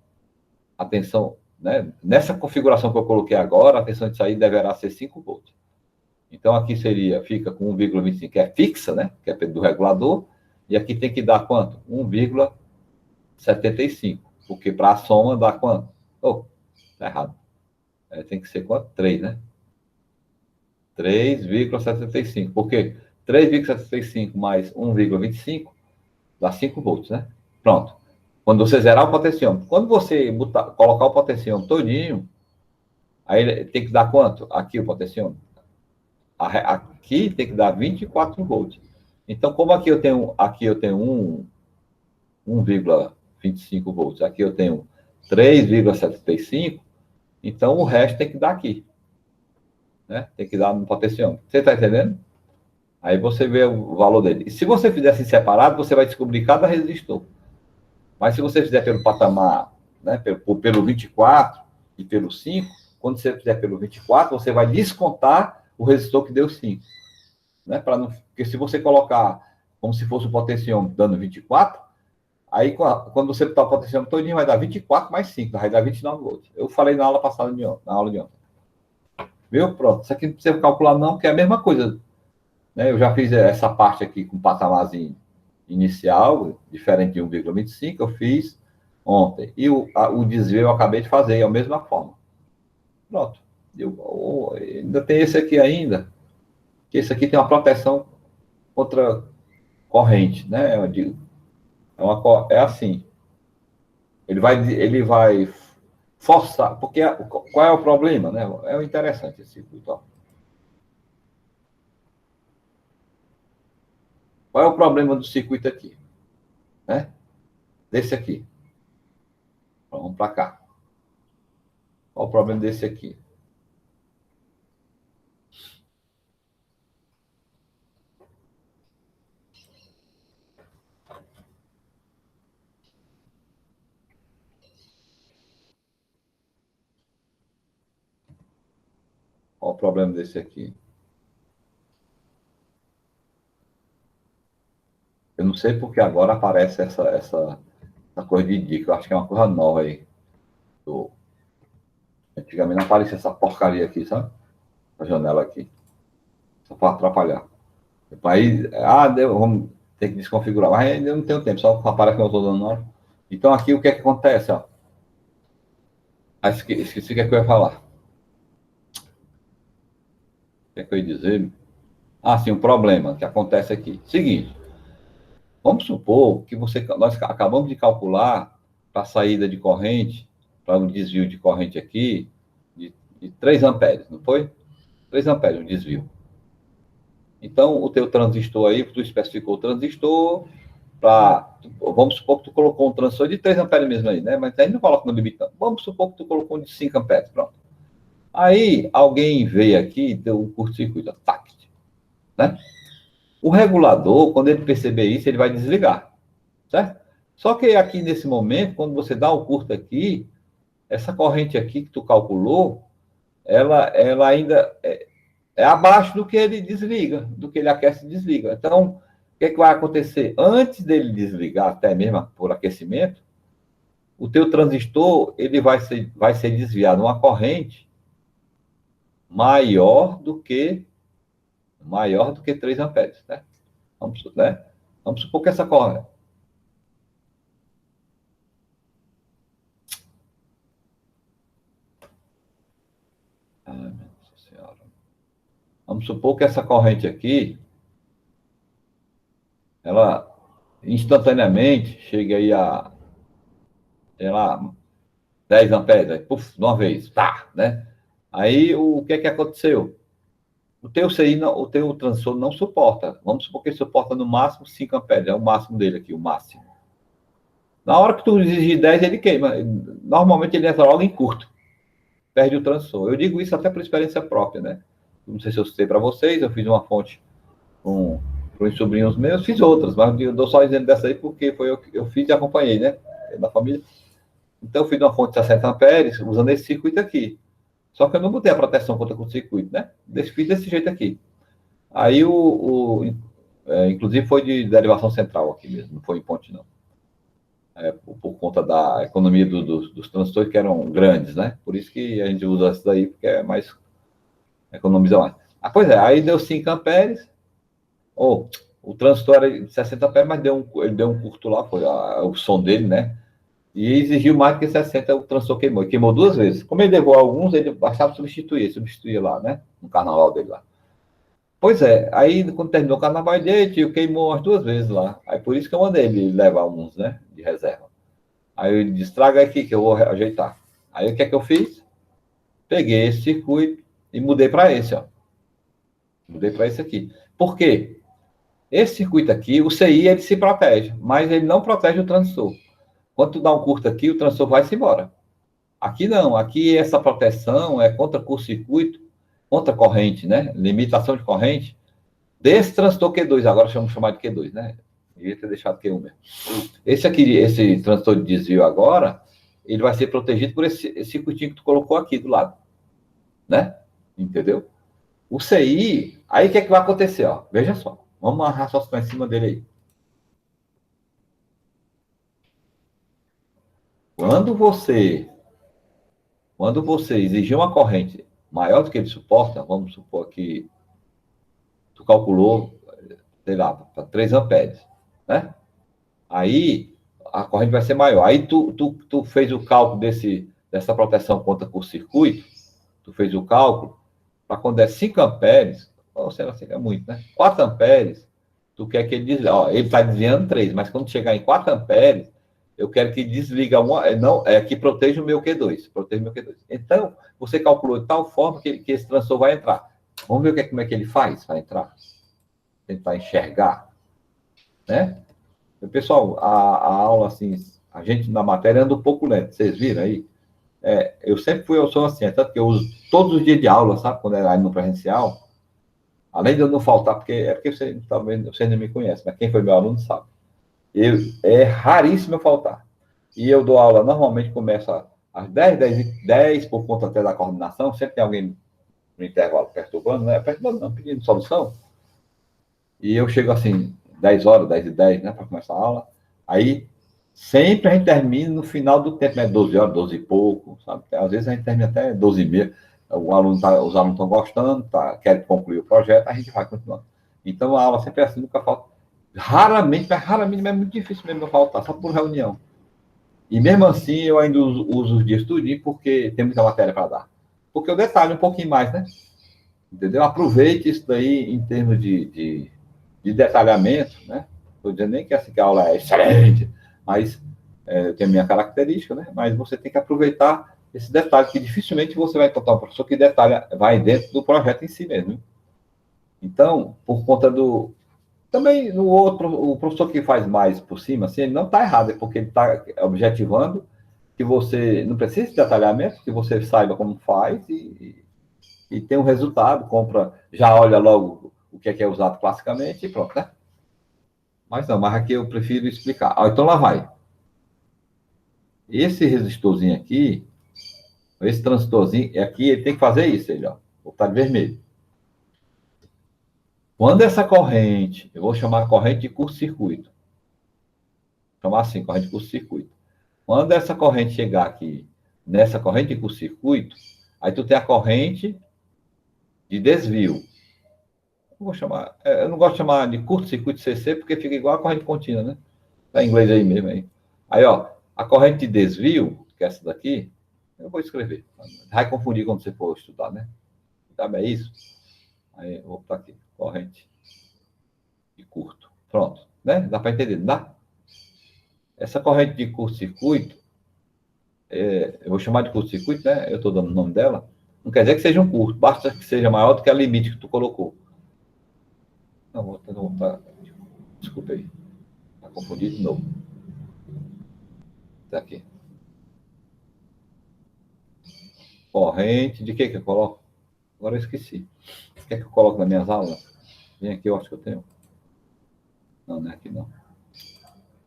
a tensão, né? Nessa configuração que eu coloquei agora, a tensão de saída deverá ser 5 volts. Então, aqui fica com 1,25, que é fixa, né? Que é do regulador. E aqui tem que dar quanto? 1,75. Porque para a soma dá quanto? Tá errado. Tem que ser quanto? 3, né? 3,75. Por quê? 3,75 mais 1,25 dá 5 volts, né? Pronto. Quando você zerar o potenciômetro. Quando você colocar o potenciômetro todinho, aí tem que dar quanto? Aqui o potenciômetro. aqui tem que dar 24 volts. Então, como aqui eu tenho 1,25 volts, aqui eu tenho 3,75, então o resto tem que dar aqui, né? Tem que dar no potenciômetro. Você está entendendo? Aí você vê o valor dele. E se você fizer assim separado, você vai descobrir cada resistor. Mas se você fizer pelo patamar, né, pelo 24 e pelo 5, quando você fizer pelo 24, você vai descontar o resistor que deu 5. Né? Porque se você colocar como se fosse o potenciômetro dando 24, aí quando você botar o potenciômetro todinho, vai dar 24 mais 5, vai dar 29 volts. Eu falei na aula passada, na aula de ontem. Viu? Pronto. Isso aqui não precisa calcular não, porque é a mesma coisa. Né? Eu já fiz essa parte aqui com patamarzinho inicial, diferente de 1,25, eu fiz ontem. E o desvio eu acabei de fazer, é a mesma forma. Pronto. Ainda tem esse aqui ainda, que esse aqui tem uma proteção contra corrente, né? Eu digo, é assim. Ele vai forçar, porque qual é o problema, né? É o interessante esse circuito, ó. Qual é o problema do circuito aqui? Né? Desse aqui. Vamos para cá. Qual o problema desse aqui? Qual o problema desse aqui? Eu não sei porque agora aparece essa coisa de dica. Eu acho que é uma coisa nova aí. Antigamente não aparecia essa porcaria aqui, sabe? A janela aqui. Só para atrapalhar. Aí, vamos ter que desconfigurar. Mas ainda não tenho tempo, só aparece que eu estou dando na hora. Então aqui o que é que acontece, ó? Esqueci o que é que eu ia falar. O que é que eu ia dizer? Sim, um problema que acontece aqui. Seguinte, vamos supor que nós acabamos de calcular para a saída de corrente, para um desvio de corrente aqui, de 3 amperes, não foi? 3 amperes o desvio. Então, o teu transistor aí, tu especificou o transistor vamos supor que tu colocou um transistor de 3 amperes mesmo aí, né? Mas aí não coloca no limitante. Vamos supor que tu colocou um de 5 amperes, pronto. Aí, alguém veio aqui e deu um curto-circuito, tac, né? O regulador, quando ele perceber isso, ele vai desligar, certo? Só que aqui nesse momento, quando você dá o curto aqui, essa corrente aqui que tu calculou, ela ainda é abaixo do que ele desliga, do que ele aquece e desliga. Então, o que é que vai acontecer? Antes dele desligar, até mesmo por aquecimento, o teu transistor ele vai ser desviado uma corrente maior do que 3 amperes, né? Né? Vamos supor que essa corrente. Nossa Senhora. Vamos supor que essa corrente aqui, ela instantaneamente chega aí a, sei lá, 10 amperes, aí, puf, de uma vez, tá, né? Aí o que é que aconteceu? O teu transistor não suporta. Vamos supor que ele suporta no máximo 5 amperes, é o máximo dele aqui, o máximo. Na hora que tu exigir 10, ele queima. Normalmente ele entra logo em curto, perde o transistor. Eu digo isso até por experiência própria, né? Não sei se eu citei para vocês, eu fiz uma fonte com os sobrinhos meus, fiz outras, mas eu dou só exemplo dessa aí porque foi eu fiz e acompanhei, né? Da família. Então eu fiz uma fonte de 60 amperes usando esse circuito aqui. Só que eu não botei a proteção contra o circuito, né? Fiz desse jeito aqui. Aí inclusive foi de derivação central aqui mesmo, não foi em ponte não. Por conta da economia dos transistores que eram grandes, né? Por isso que a gente usa essa daí, porque é mais, economiza mais. Pois é, aí deu 5 amperes, o transistor era de 60 amperes, mas ele deu um curto lá, foi o som dele, né? E exigiu mais do que 60, o transistor queimou. Ele queimou 2 vezes. Como ele levou alguns, ele bastava substituir lá, né? No carnaval dele lá. Pois é, aí quando terminou o carnaval dele, tio, queimou as 2 vezes lá. Aí por isso que eu mandei ele levar uns, né? De reserva. Aí ele disse, traga aqui que eu vou ajeitar. Aí o que é que eu fiz? Peguei esse circuito e mudei para esse, ó. Mudei para esse aqui. Por quê? Esse circuito aqui, o CI, ele se protege, mas ele não protege o transistor. Quando tu dá um curto aqui, o transistor vai-se embora. Aqui não, aqui essa proteção é contra curto-circuito, contra corrente, né? Limitação de corrente desse transistor Q2, agora vamos chamar de Q2, né? Devia ter deixado Q1 mesmo. Esse aqui, esse transistor de desvio agora, ele vai ser protegido por esse circuitinho que tu colocou aqui do lado, né? Entendeu? O CI, aí o que é que vai acontecer, ó? Veja só, vamos raciocinar em cima dele aí. Quando você exigir uma corrente maior do que ele suporta, vamos supor que tu calculou, sei lá, para 3 amperes, né? Aí a corrente vai ser maior. Aí tu fez o cálculo dessa proteção contra curto-circuito, tu fez o cálculo, para quando é 5 amperes, ou será que é muito, né? 4 amperes, tu quer que ele desligue. Ó, ele está desviando 3, mas quando chegar em 4 amperes, eu quero que desliga uma, não, que proteja o meu Q2, proteja o meu Q2. Então, você calculou de tal forma que esse transistor vai entrar. Vamos ver como é que ele faz para entrar? Tentar enxergar, né? Pessoal, a aula, assim, a gente na matéria anda um pouco lento, vocês viram aí? Eu sou assim, tanto que eu uso todos os dias de aula, sabe? Quando era no presencial, além de eu não faltar, porque você, talvez você não me conhece, mas quem foi meu aluno sabe. É raríssimo eu faltar. E eu dou aula, normalmente começa às 10 por conta até da coordenação, sempre tem alguém no intervalo perturbando, né? Perturbando não, pedindo solução. E eu chego assim, 10 horas, 10h10, né, para começar a aula. Aí, sempre a gente termina no final do tempo, né, 12 horas, 12 e pouco, sabe? Às vezes a gente termina até 12h30. Os alunos estão gostando, querem concluir o projeto, a gente vai continuando. Então, a aula sempre é assim, nunca falta. Raramente, mas é muito difícil mesmo eu faltar, só por reunião. E mesmo assim, eu ainda uso os dias tudinho, porque tem muita matéria para dar. Porque eu detalho um pouquinho mais, né? Entendeu? Aproveite isso daí em termos de detalhamento, né? Estou dizendo nem que essa aula é excelente, mas tem a minha característica, né? Mas você tem que aproveitar esse detalhe, que dificilmente você vai encontrar um professor que detalha, vai dentro do projeto em si mesmo. Então, por conta do... Também, no outro, o professor que faz mais por cima, assim, ele não está errado, é porque ele está objetivando que você não precisa de detalhamento, que você saiba como faz e tem um resultado, compra, já olha logo o que é usado classicamente e pronto, né? Mas não, mas aqui eu prefiro explicar. Então lá vai. Esse resistorzinho aqui, esse transistorzinho aqui, ele tem que fazer isso, ele, ó. Vou botar de vermelho. Quando essa corrente, eu vou chamar a corrente de curto-circuito. Vou chamar assim, corrente de curto-circuito. Quando essa corrente chegar aqui, nessa corrente de curto-circuito, aí tu tem a corrente de desvio. Eu não gosto de chamar de curto-circuito CC, porque fica igual a corrente contínua, né? Tá em inglês aí mesmo, aí. Aí, ó, a corrente de desvio, que é essa daqui, eu vou escrever. Vai confundir quando você for estudar, né? Sabe, é isso? Aí, eu vou botar aqui, corrente de curto. Pronto, né? Dá para entender, não dá? Essa corrente de curto-circuito, eu vou chamar de curto-circuito, né? Eu estou dando o nome dela. Não quer dizer que seja um curto, basta que seja maior do que a limite que tu colocou. Não, vou botar. Desculpa aí. Tá confundido de novo. Tá aqui. Corrente, de que eu coloco? Agora eu esqueci. O que é que eu coloco nas minhas aulas? Vem aqui, eu acho que eu tenho. Não, não é aqui não.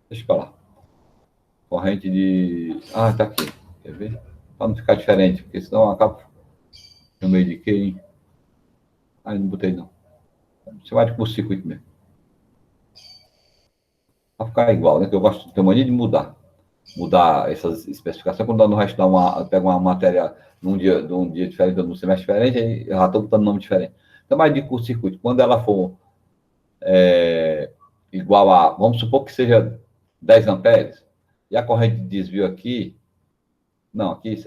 Deixa eu falar. Corrente de... Ah, tá aqui. Quer ver? Para não ficar diferente, porque senão eu acabo no meio de quem. Ah, não botei não. Você vai de curto-circuito mesmo. Para ficar igual, né? Que eu gosto de ter mania de mudar. Mudar essas especificações. Quando no resto pega uma matéria de um dia diferente, num semestre diferente, aí eu já estou botando nome diferente. Então, mais de curto-circuito. Quando ela for igual a, vamos supor que seja 10 amperes, e a corrente de desvio aqui, não, aqui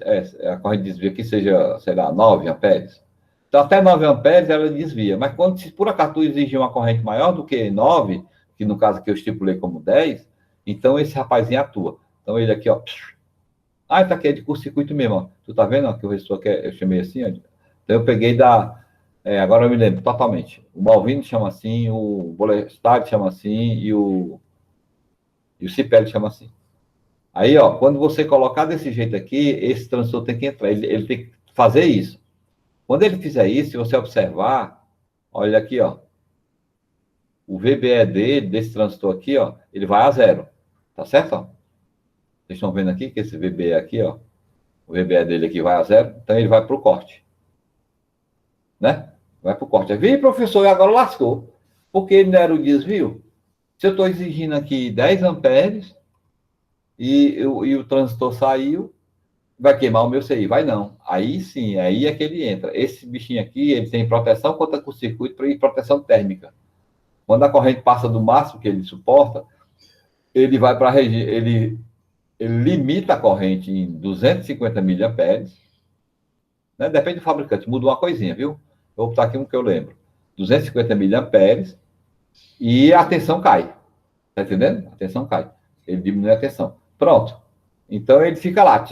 a corrente de desvio aqui seja, sei lá, 9 amperes. Então, até 9 amperes ela desvia, mas quando, se por acaso tu exigir uma corrente maior do que 9, que no caso que eu estipulei como 10, então esse rapazinho atua. Então, ele aqui, ó, tá aqui, é de curto-circuito mesmo, ó. Tu tá vendo, ó, que o resistor que eu chamei assim, ó. Então, eu peguei Agora eu me lembro totalmente. O Malvino chama assim, o Bolestad chama assim e o Cipelli chama assim. Aí, ó, quando você colocar desse jeito aqui, esse transtor tem que entrar, ele tem que fazer isso. Quando ele fizer isso, se você observar, olha aqui, ó, o VBE dele, desse transtor aqui, ó, ele vai a zero. Tá certo? Ó? Vocês estão vendo aqui que esse VBE aqui, ó, o VBE dele aqui vai a zero, então ele vai para o corte. Né? Vai para o corte. Vem, professor, e agora lascou. Porque ele não era o desvio. Se eu estou exigindo aqui 10 amperes e o transistor saiu, vai queimar o meu CI? Vai não. Aí sim, aí é que ele entra. Esse bichinho aqui, ele tem proteção contra curto-circuito e proteção térmica. Quando a corrente passa do máximo que ele suporta, ele vai para a região, ele limita a corrente em 250 miliamperes, né? Depende do fabricante, muda uma coisinha, viu? Eu vou botar aqui um que eu lembro. 250 miliamperes e a tensão cai. Tá entendendo? A tensão cai. Ele diminui a tensão. Pronto. Então ele fica lá,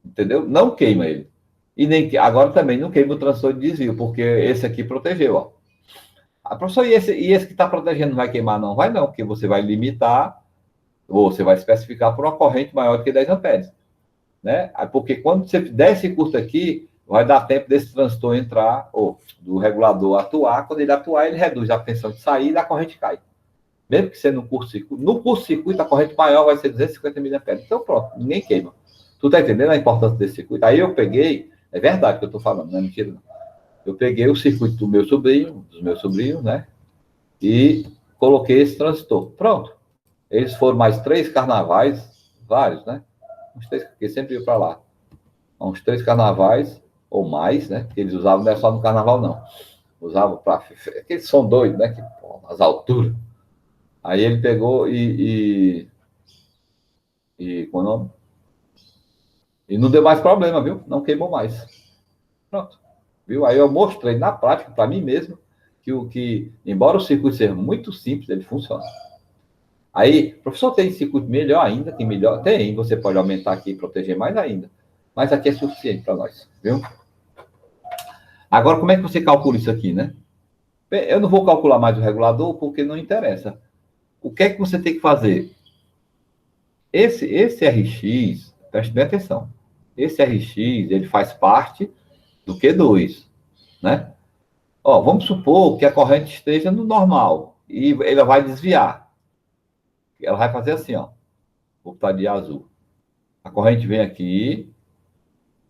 entendeu? Não queima ele. E nem agora também não queima o transtor de desvio, porque esse aqui protegeu, ó. Professor, e esse que está protegendo não vai queimar? Não vai não, porque você vai limitar, ou você vai especificar por uma corrente maior do que 10 amperes. Né? Porque quando você der esse curto aqui, vai dar tempo desse transistor entrar, ou do regulador atuar. Quando ele atuar, ele reduz a tensão de saída e a corrente cai. Mesmo que seja no curto-circuito. No curto-circuito, a corrente maior vai ser 250 mA. Então, pronto, ninguém queima. Tu tá entendendo a importância desse circuito? Aí eu peguei, é verdade que eu tô falando, não é mentira, não. Eu peguei o circuito do meu sobrinho, dos meus sobrinhos, né? E coloquei esse transistor. Pronto. Eles foram mais 3 carnavais, vários, né? Uns 3, porque sempre ia para lá. Uns 3 carnavais, ou mais, né? Que eles usavam, não é só no carnaval, não. Usavam para. Aqueles som doido, né? Que, pô, as alturas. Aí ele pegou com o nome? E não deu mais problema, viu? Não queimou mais. Pronto. Viu? Aí eu mostrei na prática, para mim mesmo, embora o circuito seja muito simples, ele funciona. Aí, professor, tem circuito melhor ainda? Tem melhor? Tem, você pode aumentar aqui e proteger mais ainda. Mas aqui é suficiente para nós, viu? Agora, como é que você calcula isso aqui, né? Bem, eu não vou calcular mais o regulador porque não interessa. O que é que você tem que fazer? Esse RX, preste bem atenção. Esse RX, ele faz parte do Q2, né? Ó, vamos supor que a corrente esteja no normal e ela vai desviar. Ela vai fazer assim, ó. Vou botar de azul. A corrente vem aqui,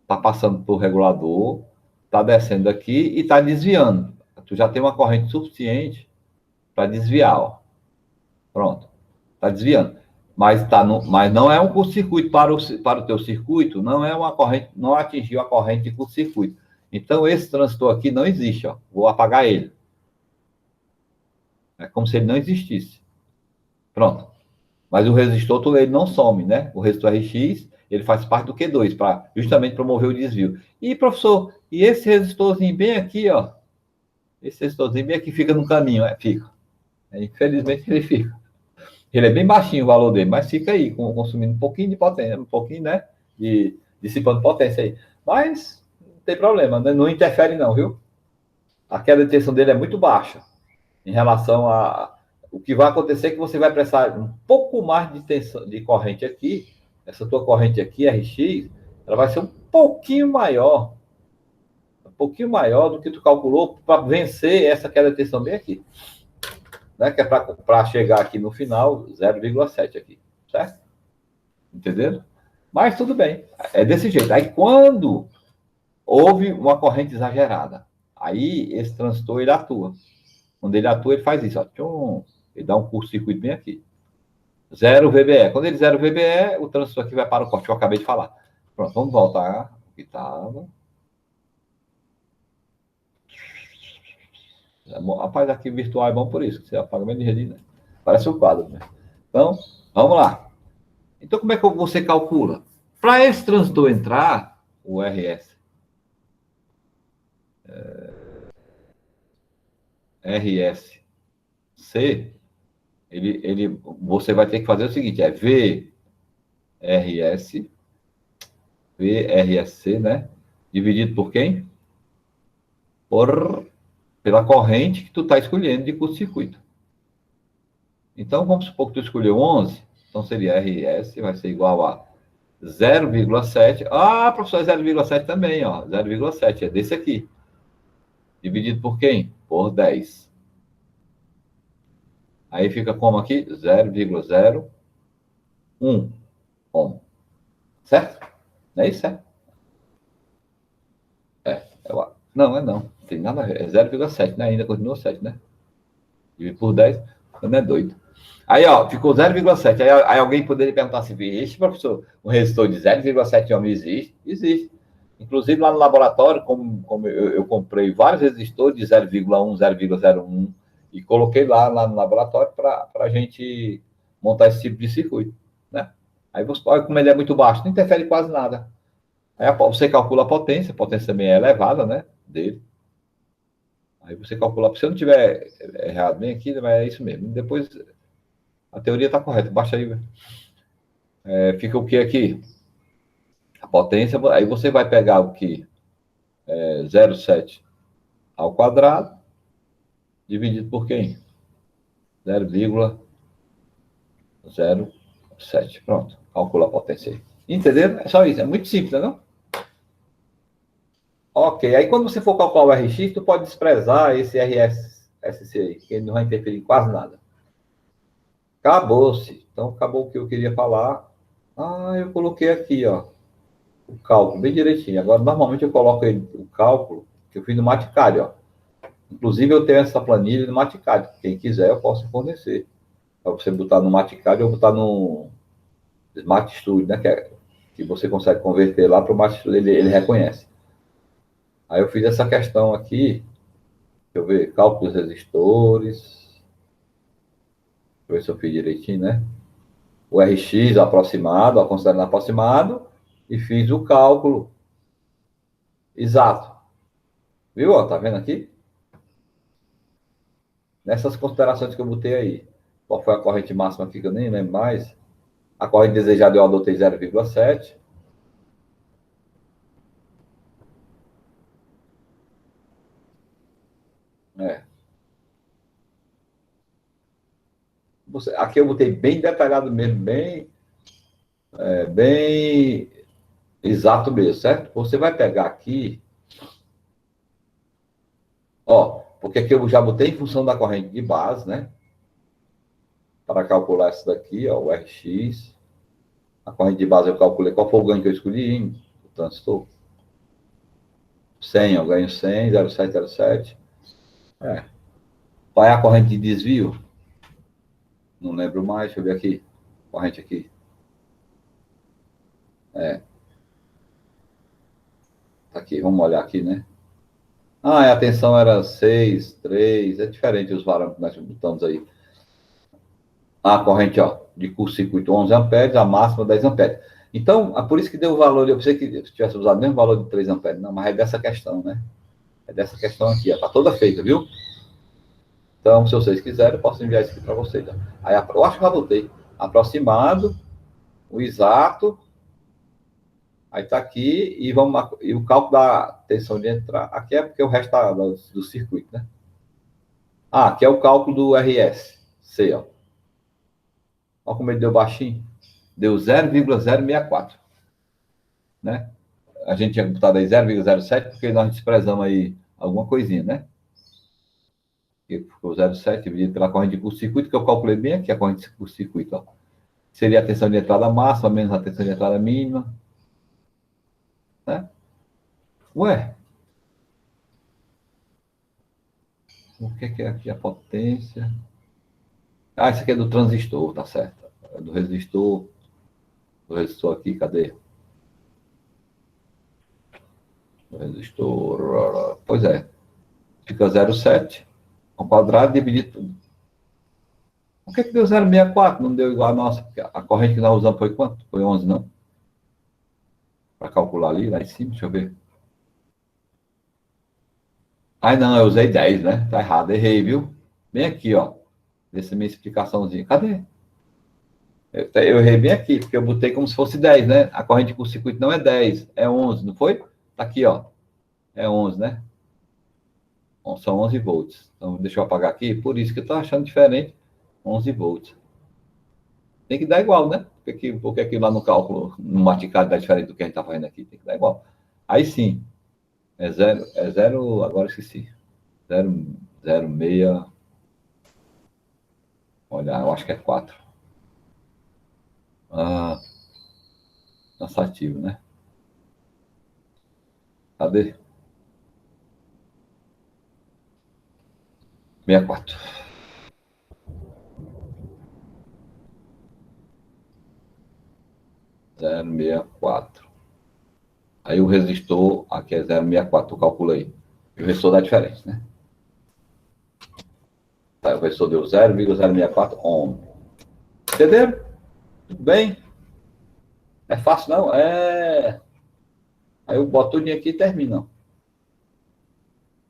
tá passando por regulador, tá descendo aqui e tá desviando. Tu já tem uma corrente suficiente para desviar, ó. Pronto. Tá desviando. Mas não é um curto-circuito para o teu circuito, não é uma corrente, não atingiu a corrente de curto-circuito. Então, esse transistor aqui não existe, ó. Vou apagar ele. É como se ele não existisse. Pronto. Mas o resistor, ele não some, né? O resistor RX, ele faz parte do Q2, para justamente promover o desvio. E, professor, e esse resistorzinho bem aqui, ó. Esse resistorzinho bem aqui fica no caminho, fica. Infelizmente, ele fica. Ele é bem baixinho o valor dele, mas fica aí, consumindo um pouquinho de potência, um pouquinho, né? Dissipando potência aí. Mas não tem problema, né? Não interfere não, viu? A queda de tensão dele é muito baixa em relação a... O que vai acontecer é que você vai precisar um pouco mais de tensão, de corrente aqui. Essa tua corrente aqui, RX, ela vai ser um pouquinho maior do que tu calculou para vencer essa queda de tensão bem aqui. Né? Que é para chegar aqui no final, 0,7 aqui, certo? Entendeu? Mas tudo bem, é desse jeito. Aí quando houve uma corrente exagerada, aí esse transistor ele atua. Quando ele atua, ele faz isso, ó, tchum, ele dá um curto-circuito bem aqui. 0 VBE. Quando ele 0 VBE, o transistor aqui vai para o corte, que eu acabei de falar. Pronto, vamos voltar. Aqui estava. Rapaz, aqui virtual é bom por isso, que você apaga menos de rede, né? Parece um quadro, né? Então, vamos lá. Então, como é que você calcula? Para esse transistor entrar, o RSC, você vai ter que fazer o seguinte, VRSC, né? Dividido por quem? pela corrente que tu está escolhendo de curto-circuito. Então, vamos supor que tu escolheu 11, então seria RS, vai ser igual a 0,7. Ah, professor, é 0,7 também, ó. 0,7 é desse aqui. Dividido por quem? Por 10. Aí fica como aqui? 0,01 ohm. Certo? Não é isso, é? Não, é não. Não tem nada a ver. É 0,7, né? Ainda continua 7, né? Dividido por 10, não é doido. Aí, ó, ficou 0,7. Aí alguém poderia perguntar assim, vixe, professor, um resistor de 0,7 ohm existe? Existe. Inclusive, lá no laboratório, como eu comprei vários resistores de 0,1, 0,01 e coloquei lá no laboratório para a gente montar esse tipo de circuito, né? Aí você olha como ele é muito baixo, não interfere quase nada. Aí você calcula a potência também é elevada, né? Dele. Aí você calcula, se eu não tiver errado bem aqui, mas é isso mesmo. Depois a teoria está correta, baixa aí. Fica o que aqui? A potência, aí você vai pegar o que? 0,7 ao quadrado, dividido por quem? 0,07. Pronto, calcula a potência aí. Entenderam? É só isso, é muito simples, não? Ok, aí quando você for calcular o RX, tu pode desprezar esse RSC aí, que ele não vai interferir em quase nada. Acabou-se. Então, acabou o que eu queria falar. Ah, eu coloquei aqui, ó, o cálculo bem direitinho. Agora, normalmente eu coloco o cálculo que eu fiz no Maticad, ó. Inclusive, eu tenho essa planilha no Maticad. Quem quiser, eu posso fornecer. Para você botar no Maticad ou botar no Smart Studio, né? Que você consegue converter lá para o Smart Studio, ele reconhece. Aí eu fiz essa questão aqui. Deixa eu ver, cálculos resistores. Deixa eu ver se eu fiz direitinho, né? O RX aproximado, ó, considerando aproximado, e fiz o cálculo exato. Viu? Ó, tá vendo aqui? Nessas considerações que eu botei aí. Qual foi a corrente máxima aqui que eu nem lembro mais? A corrente desejada eu adotei 0,7. É. Aqui eu botei bem detalhado mesmo, bem exato mesmo, certo? Você vai pegar aqui, ó, porque aqui eu já botei em função da corrente de base, né? Para calcular isso daqui, ó, o RX. A corrente de base eu calculei qual foi o ganho que eu escolhi, o transistor. 100, eu ganho 100, 0,707. É. Qual é a corrente de desvio? Não lembro mais, deixa eu ver aqui. Corrente aqui. Tá aqui, vamos olhar aqui, né? A tensão era 6, 3, é diferente os parâmetros que nós botamos aí. A corrente, ó, de curto-circuito 11 amperes, a máxima 10 amperes. Então, é por isso que deu o valor, eu pensei que tivesse usado o mesmo valor de 3 amperes. Não, mas é dessa questão, né? É dessa questão aqui, ó, tá toda feita, viu? Então, se vocês quiserem, eu posso enviar isso aqui para vocês. Ó. Aí, eu acho que já botei. Aproximado, o exato, aí tá aqui, e o cálculo da tensão de entrar, aqui é porque o resto do circuito, né? Aqui é o cálculo do RS, C, ó. Olha como ele deu baixinho. Deu 0,064, né? A gente tinha botado aí 0,07 porque nós desprezamos aí alguma coisinha, né? Que ficou 0,7 dividido pela corrente de curto-circuito, que eu calculei bem aqui, a corrente de curto-circuito, ó. Seria a tensão de entrada máxima menos a tensão de entrada mínima, né? Ué, o que é aqui a potência? Isso aqui é do transistor, tá certo. É do resistor aqui, cadê? Do resistor, pois é. Fica 0,7 ao quadrado dividido. Por que deu 0,64? Não deu igual a nossa, porque a corrente que nós usamos foi quanto? Foi 11, não? Para calcular ali, lá em cima, deixa eu ver. Não, eu usei 10, né? Tá errado, errei, viu? Bem aqui, ó. Dessa minha explicaçãozinha. Cadê? Eu errei bem aqui, porque eu botei como se fosse 10, né? A corrente com circuito não é 10, é 11, não foi? Tá aqui, ó. É 11, né? São 11 volts. Então, deixa eu apagar aqui. Por isso que eu estou achando diferente. 11 volts. Tem que dar igual, né? Porque aqui lá no cálculo, no maticado, dá diferente do que a gente está fazendo aqui. Tem que dar igual. Aí sim, é zero, agora esqueci. 0,06. Olha, eu acho que é 4. Ah, cansativo, né? Cadê? 64. Zero 0,64. Aí o resistor, aqui é 0,64, tu calcula aí. E o resistor dá diferente, né? Aí o resistor deu 0,064 ohm. Entenderam? Tudo bem? É fácil, não? Aí eu boto tudo aqui e termino.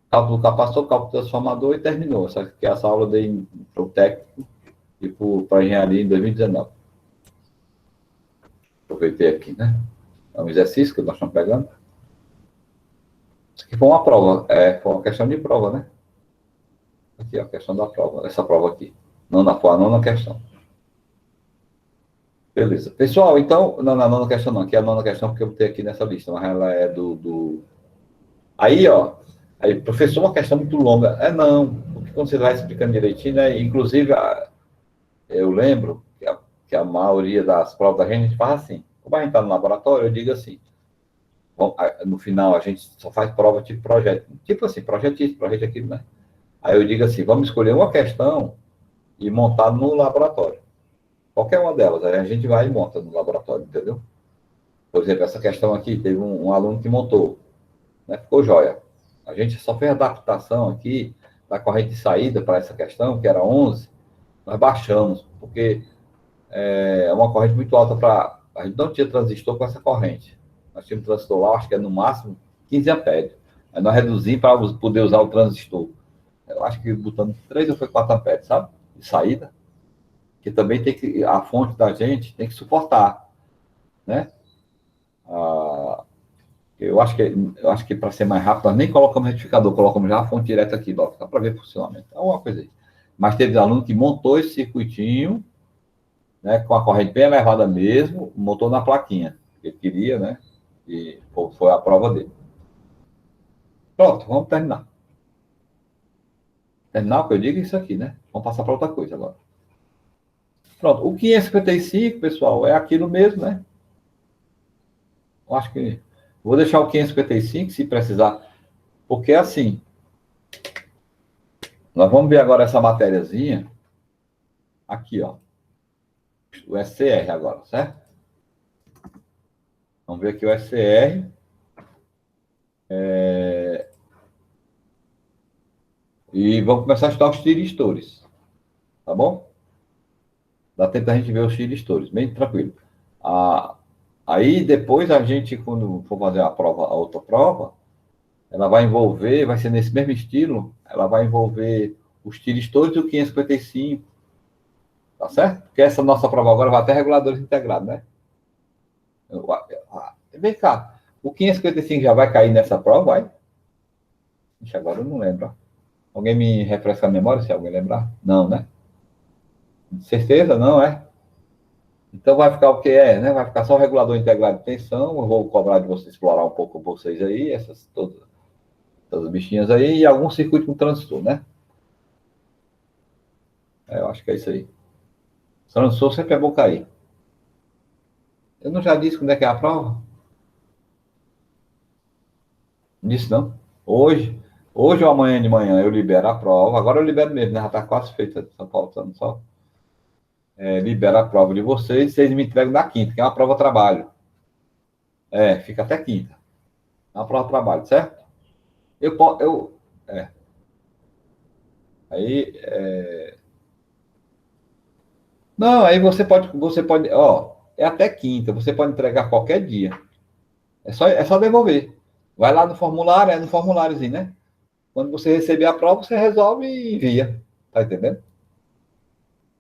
Cálculo do capacitor, cálculo do transformador e terminou. Essa aula eu dei para o técnico e para a engenharia em 2019. Aproveitei aqui, né? É um exercício que nós estamos pegando. Isso aqui foi uma prova. Foi uma questão de prova, né? Aqui, ó, a questão da prova. Essa prova aqui. Foi a nona questão. Beleza. Pessoal, então, não, na nona questão não. Aqui é a nona questão porque eu botei aqui nessa lista, mas ela é Aí, ó. Aí, professor, uma questão muito longa. Não. Porque quando você vai explicando direitinho, né? Inclusive, eu lembro que a maioria das provas da gente faz assim. Como a gente está no laboratório, eu digo assim. No final, a gente só faz prova tipo projeto. Tipo assim, projeto isso, projeto aquilo, né? Aí eu digo assim, vamos escolher uma questão e montar no laboratório. Qualquer uma delas. Aí a gente vai e monta no laboratório, entendeu? Por exemplo, essa questão aqui, teve um aluno que montou, né? Ficou jóia. A gente só fez a adaptação aqui da corrente de saída para essa questão, que era 11, nós baixamos, porque é uma corrente muito alta para... A gente não tinha transistor com essa corrente. Nós tínhamos transistor lá, acho que é no máximo 15 amperes. Aí nós reduzimos para poder usar o transistor. Eu acho que botando 3 ou foi 4 amperes, sabe? De saída. Que também tem que... A fonte da gente tem que suportar, né? Eu acho que para ser mais rápido, nós nem colocamos retificador, colocamos já a fonte direta aqui, só para ver o funcionamento. É uma coisa aí. Mas teve aluno que montou esse circuitinho, né, com a corrente bem elevada mesmo, montou na plaquinha que ele queria, né? E foi a prova dele. Pronto, vamos terminar. Terminar o que eu digo é isso aqui, né? Vamos passar para outra coisa agora. Pronto, o 555, pessoal, é aquilo mesmo, né? Eu acho que vou deixar o 555 se precisar, porque assim, nós vamos ver agora essa matériazinha aqui, ó. O SCR agora, certo? Vamos ver aqui o SCR. E vamos começar a estudar os tiristores. Tá bom? Dá tempo da gente ver os tiristores, bem tranquilo. Aí depois a gente, quando for fazer a outra prova, ela vai envolver, vai ser nesse mesmo estilo, ela vai envolver os tiristores e o 555. Tá certo? Porque essa nossa prova agora vai até reguladores integrados, né? Vem cá, o 555 já vai cair nessa prova, vai? Ixi, agora eu não lembro. Alguém me refresca a memória, se alguém lembrar? Não, né? Certeza, não é? Então vai ficar o que é, né? Vai ficar só o regulador integrado de tensão. Eu vou cobrar de vocês explorar um pouco com vocês aí, todas as bichinhas aí, e algum circuito com transistor, né? Eu acho que é isso aí. Transistor sempre é bom cair. Eu não já disse quando é que é a prova? Não disse não. Hoje ou amanhã de manhã eu libero a prova. Agora eu libero mesmo, né? Já está quase feita. Só faltando só. Libero a prova de vocês me entregam na quinta, que é uma prova trabalho. Fica até quinta. É uma prova trabalho, certo? É. Aí, não, aí você pode, ó, é até quinta, você pode entregar qualquer dia. É só devolver. Vai lá no formulário, é no formuláriozinho, né? Quando você receber a prova, você resolve e envia. Tá entendendo?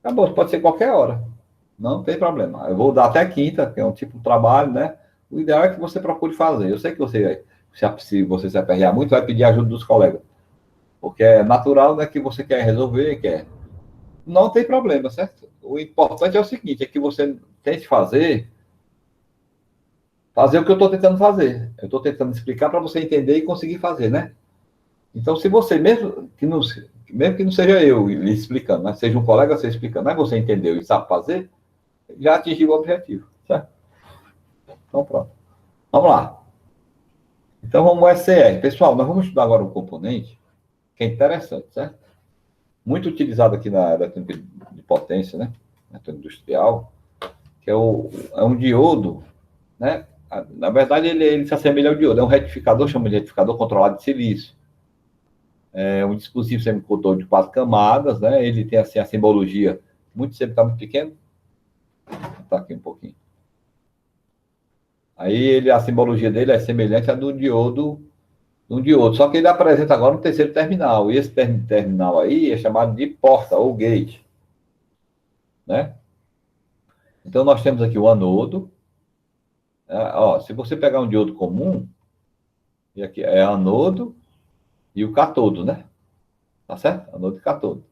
Acabou, pode ser qualquer hora. Não tem problema. Eu vou dar até quinta, que é um tipo de trabalho, né? O ideal é que você procure fazer. Eu sei que se você se aperrear muito, vai pedir ajuda dos colegas. Porque é natural, né, que você quer resolver, quer. Não tem problema, certo? O importante é o seguinte, é que você tente fazer o que eu estou tentando fazer. Eu estou tentando explicar para você entender e conseguir fazer, né? Então, se você, mesmo que não seja eu lhe explicando, mas seja um colega você explicando, mas você entendeu e sabe fazer, já atingiu o objetivo, certo? Então, pronto. Vamos lá. Então, vamos ao SCR. Pessoal, nós vamos estudar agora um componente que é interessante, certo? Muito utilizado aqui na eletrônica de potência, né? Eletrônica industrial, que é um diodo, né? Na verdade, ele se assemelha ao diodo. É um retificador, chama de retificador controlado de silício. É um dispositivo semicondutor de 4 camadas, né? Ele tem assim a simbologia muito sempre está muito pequeno. Tá aqui um pouquinho. Aí a simbologia dele é semelhante à do diodo, um diodo, só que ele apresenta agora um terceiro terminal. E esse terminal aí é chamado de porta ou gate, né? Então nós temos aqui o anodo. Ó, se você pegar um diodo comum, e aqui é anodo e o catodo, né? Tá certo? Anodo e catodo.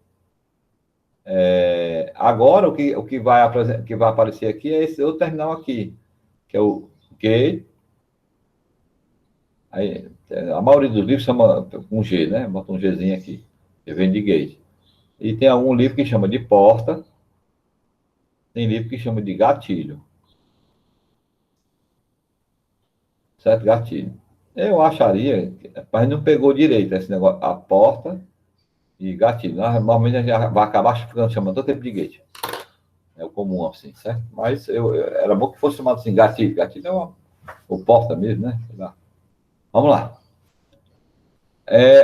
Agora o que vai aparecer aqui é esse outro terminal aqui, que é o gate. Aí, a maioria dos livros chama com G, né? Bota um Gzinho aqui, que vem de gate. E tem algum livro que chama de porta, tem livro que chama de gatilho. Certo? Gatilho. Eu acharia, mas não pegou direito esse negócio, a porta e gatilho. Normalmente a gente vai acabar ficando chamando todo tempo de gate. É o comum, assim, certo? Mas era bom que fosse chamado assim, gatilho. Gatilho é o porta mesmo, né? Vamos lá.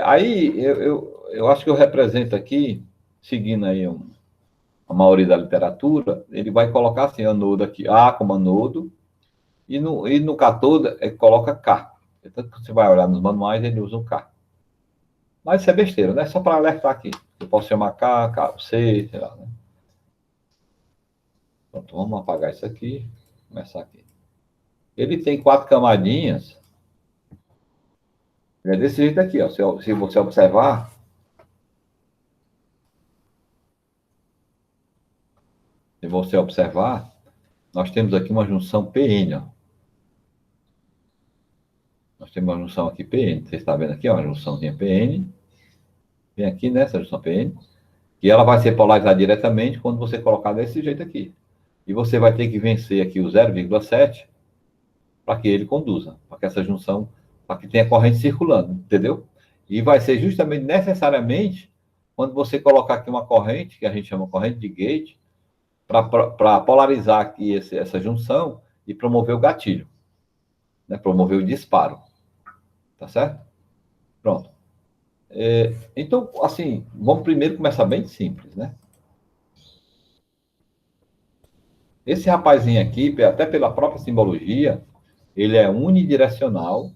Aí, eu acho que eu represento aqui, seguindo aí a maioria da literatura, ele vai colocar assim, anodo aqui, A como anodo, e no catodo, coloca K. Tanto que você vai olhar nos manuais, ele usa o K. Mas isso é besteira, né? Só para alertar aqui. Eu posso chamar K, K, C, sei lá, né? Pronto, vamos apagar isso aqui. Começar aqui. Ele tem 4 camadinhas. É desse jeito aqui, ó. Se você observar, nós temos aqui uma junção PN, ó. Nós temos uma junção aqui PN. Você está vendo aqui, ó, uma junçãozinha PN. Vem aqui nessa junção PN. E ela vai ser polarizada diretamente quando você colocar desse jeito aqui. E você vai ter que vencer aqui o 0,7 para que ele conduza, para que essa junção, para que tenha corrente circulando, entendeu? E vai ser justamente necessariamente quando você colocar aqui uma corrente, que a gente chama corrente de gate, para polarizar aqui essa junção e promover o gatilho, né? Promover o disparo, tá certo? Pronto. Então, assim, vamos primeiro começar bem simples, né? Esse rapazinho aqui, até pela própria simbologia, ele é unidirecional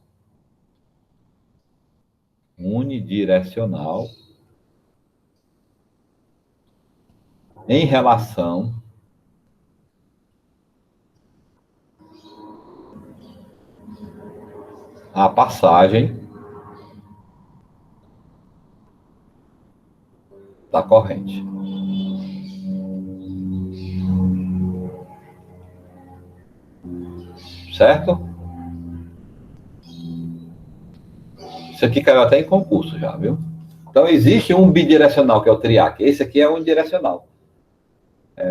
em relação à passagem da corrente. Certo? Isso aqui caiu até em concurso já, viu? Então, existe um bidirecional, que é o triac. Esse aqui é unidirecional.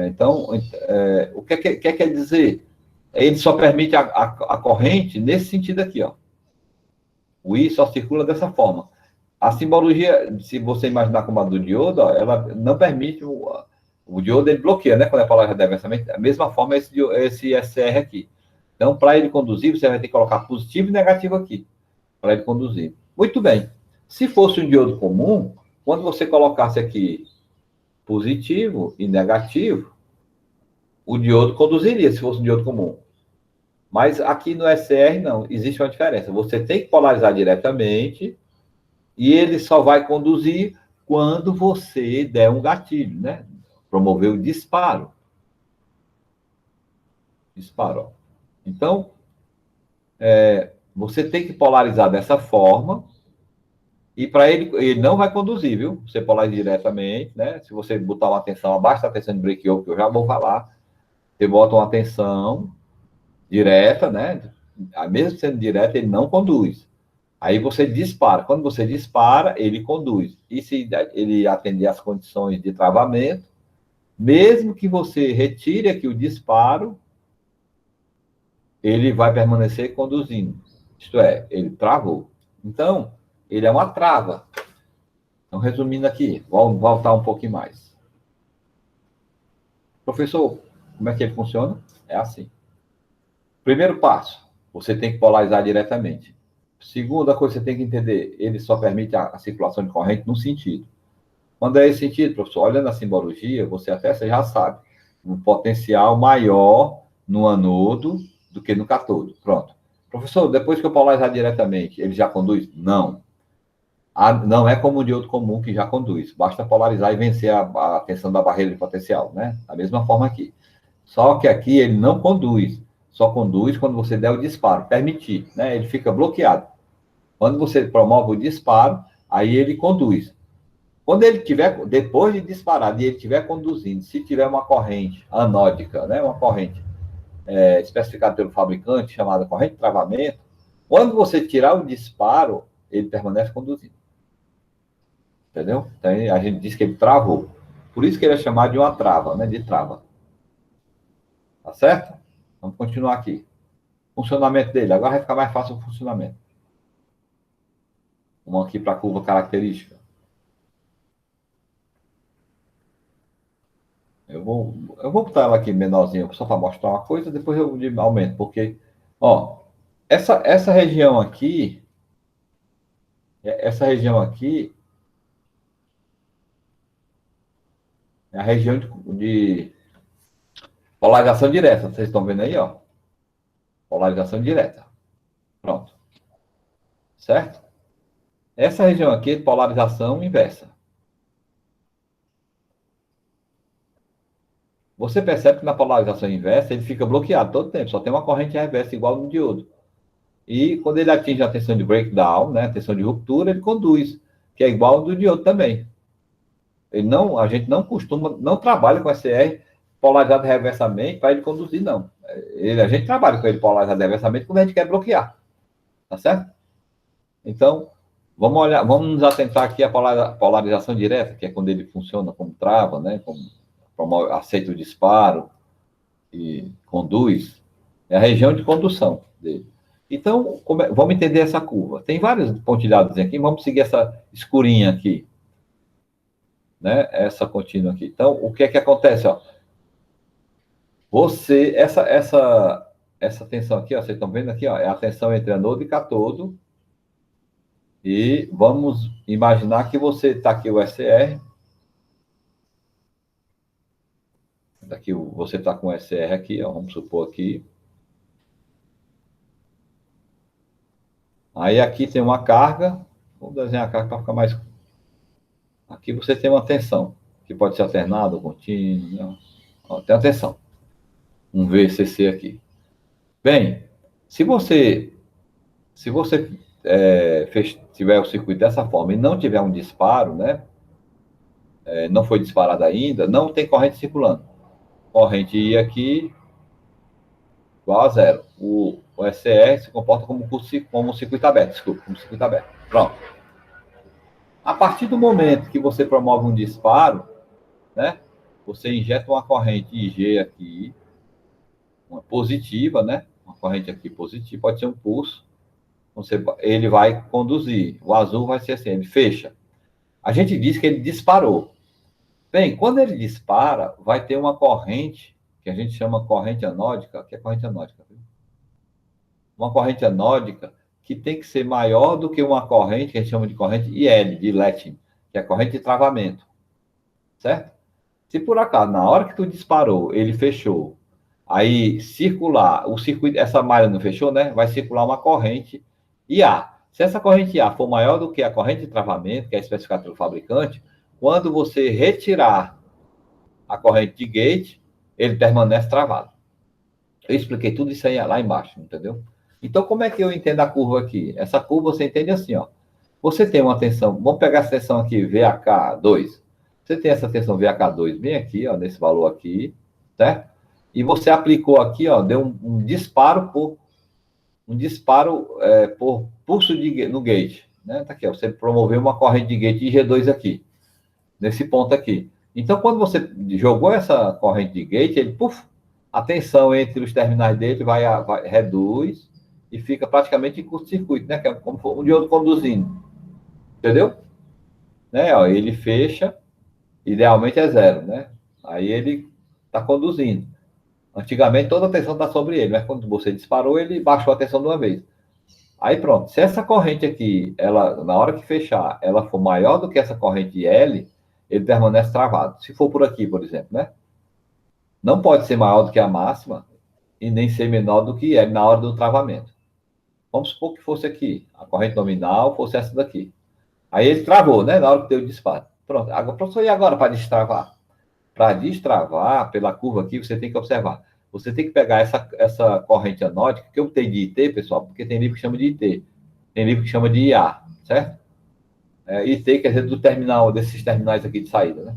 Então, o que quer dizer? Ele só permite a corrente nesse sentido aqui, ó. O I só circula dessa forma. A simbologia, se você imaginar como a do diodo, ó, ela não permite o diodo, ele bloqueia, né? Quando é polarizado diversamente, da mesma forma esse SR aqui. Então, para ele conduzir, você vai ter que colocar positivo e negativo aqui, para ele conduzir. Muito bem. Se fosse um diodo comum, quando você colocasse aqui positivo e negativo, o diodo conduziria, se fosse um diodo comum. Mas aqui no SR, não, existe uma diferença. Você tem que polarizar diretamente e ele só vai conduzir quando você der um gatilho, né? Promover o disparo. Disparo. Então, você tem que polarizar dessa forma E para ele não vai conduzir, viu? Você polariza diretamente, né? Se você botar uma tensão abaixo da tensão de break-off, que eu já vou falar, você bota uma tensão direta, né? Mesmo sendo direta, ele não conduz. Aí você dispara. Quando você dispara, ele conduz. E se ele atender às condições de travamento, mesmo que você retire aqui o disparo, ele vai permanecer conduzindo. Isto é, ele travou. Então, ele é uma trava. Então, resumindo aqui, vamos voltar um pouquinho mais. Professor, como é que ele funciona? É assim. Primeiro passo, você tem que polarizar diretamente. Segunda coisa que você tem que entender, ele só permite a circulação de corrente num sentido. Quando é esse sentido, professor, olhando a simbologia, você já sabe, um potencial maior no anodo do que no cátodo. Pronto. Professor, depois que eu polarizar diretamente, ele já conduz? Não. Não é como um diodo comum que já conduz. Basta polarizar e vencer a tensão da barreira de potencial, né? Da mesma forma aqui. Só que aqui ele não conduz. Só conduz quando você der o disparo, permitir, né? Ele fica bloqueado. Quando você promove o disparo, aí ele conduz. Quando ele tiver, depois de disparar, e ele estiver conduzindo, se tiver uma corrente anódica, né? Uma corrente especificada pelo fabricante, chamada corrente de travamento, quando você tirar o disparo, ele permanece conduzindo. Entendeu? Então, a gente diz que ele travou. Por isso que ele é chamado de uma trava, né? De trava. Tá certo? Vamos continuar aqui. Funcionamento dele. Agora vai ficar mais fácil o funcionamento. Vamos aqui para a curva característica. Eu vou botar ela aqui menorzinha só para mostrar uma coisa, depois eu aumento, porque, ó, essa região aqui é a região de polarização direta. Vocês estão vendo aí, ó? Polarização direta. Pronto. Certo? Essa região aqui é de polarização inversa. Você percebe que na polarização inversa ele fica bloqueado todo o tempo, só tem uma corrente reversa igual no diodo. E quando ele atinge a tensão de breakdown, né, a tensão de ruptura, ele conduz, que é igual ao do diodo também. A gente não trabalha com SR polarizado reversamente para ele conduzir, não. A gente trabalha com ele polarizado reversamente quando a gente quer bloquear. Tá certo? Então, vamos nos atentar aqui à polarização direta, que é quando ele funciona como trava, né, como aceita o disparo e conduz, é a região de condução dele. Então, vamos entender essa curva. Tem vários pontilhados aqui, vamos seguir essa escurinha aqui, né? Essa contínua aqui. Então, o que é que acontece, ó? Essa tensão aqui, ó, vocês estão vendo aqui, ó, é a tensão entre anodo e cátodo. E vamos imaginar que você está aqui o SR. Daqui você está com o SR aqui, ó, vamos supor aqui. Aí aqui tem uma carga. Vamos desenhar a carga para ficar mais. Aqui você tem uma tensão, que pode ser alternada ou contínua. Ó, tem a tensão. Um VCC aqui. Bem, se você tiver o circuito dessa forma e não tiver um disparo, né? Não foi disparado ainda, não tem corrente circulando. Corrente I aqui igual a zero. O SR se comporta como um circuito aberto, desculpa, como circuito aberto. Pronto. A partir do momento que você promove um disparo, né? Você injeta uma corrente IG aqui, uma positiva, né? Uma corrente aqui positiva, pode ser um pulso. Ele vai conduzir. O azul vai ser assim, ele fecha. A gente diz que ele disparou. Bem, quando ele dispara, vai ter uma corrente, que a gente chama corrente anódica, que é corrente anódica. Viu? Uma corrente anódica que tem que ser maior do que uma corrente que a gente chama de corrente IL, de Letting, que é a corrente de travamento. Certo? Se por acaso, na hora que tu disparou, ele fechou, aí circular, o circuito, essa malha não fechou, né? Vai circular uma corrente IA. Se essa corrente IA for maior do que a corrente de travamento, que é especificada pelo fabricante, quando você retirar a corrente de gate, ele permanece travado. Eu expliquei tudo isso aí lá embaixo, entendeu? Então, como é que eu entendo a curva aqui? Essa curva você entende assim, ó. Você tem uma tensão, vamos pegar essa tensão aqui, VAK2. Você tem essa tensão VAK2 bem aqui, ó, nesse valor aqui, certo? E você aplicou aqui, ó, deu um disparo por pulso no gate, né? Tá aqui, ó, você promoveu uma corrente de gate de G2 aqui, nesse ponto aqui. Então, quando você jogou essa corrente de gate, ele, puf, a tensão entre os terminais dele reduz e fica praticamente em curto-circuito, né? Que é como um diodo conduzindo. Entendeu? Né? Ó, ele fecha, idealmente é zero, né? Aí ele está conduzindo. Antigamente toda a tensão está sobre ele, mas quando você disparou, ele baixou a tensão de uma vez. Aí pronto, se essa corrente aqui, ela, na hora que fechar, ela for maior do que essa corrente L, ele permanece travado. Se for por aqui, por exemplo, né? Não pode ser maior do que a máxima e nem ser menor do que L na hora do travamento. Vamos supor que fosse aqui, a corrente nominal fosse essa daqui. Aí ele travou, né? Na hora que deu o disparo. Pronto. Agora, professor, e agora para destravar? Para destravar, pela curva aqui, você tem que observar. Você tem que pegar essa corrente anódica, que eu tenho de IT, pessoal, porque tem livro que chama de IT. Tem livro que chama de IA, certo? IT quer dizer do terminal, desses terminais aqui de saída, né?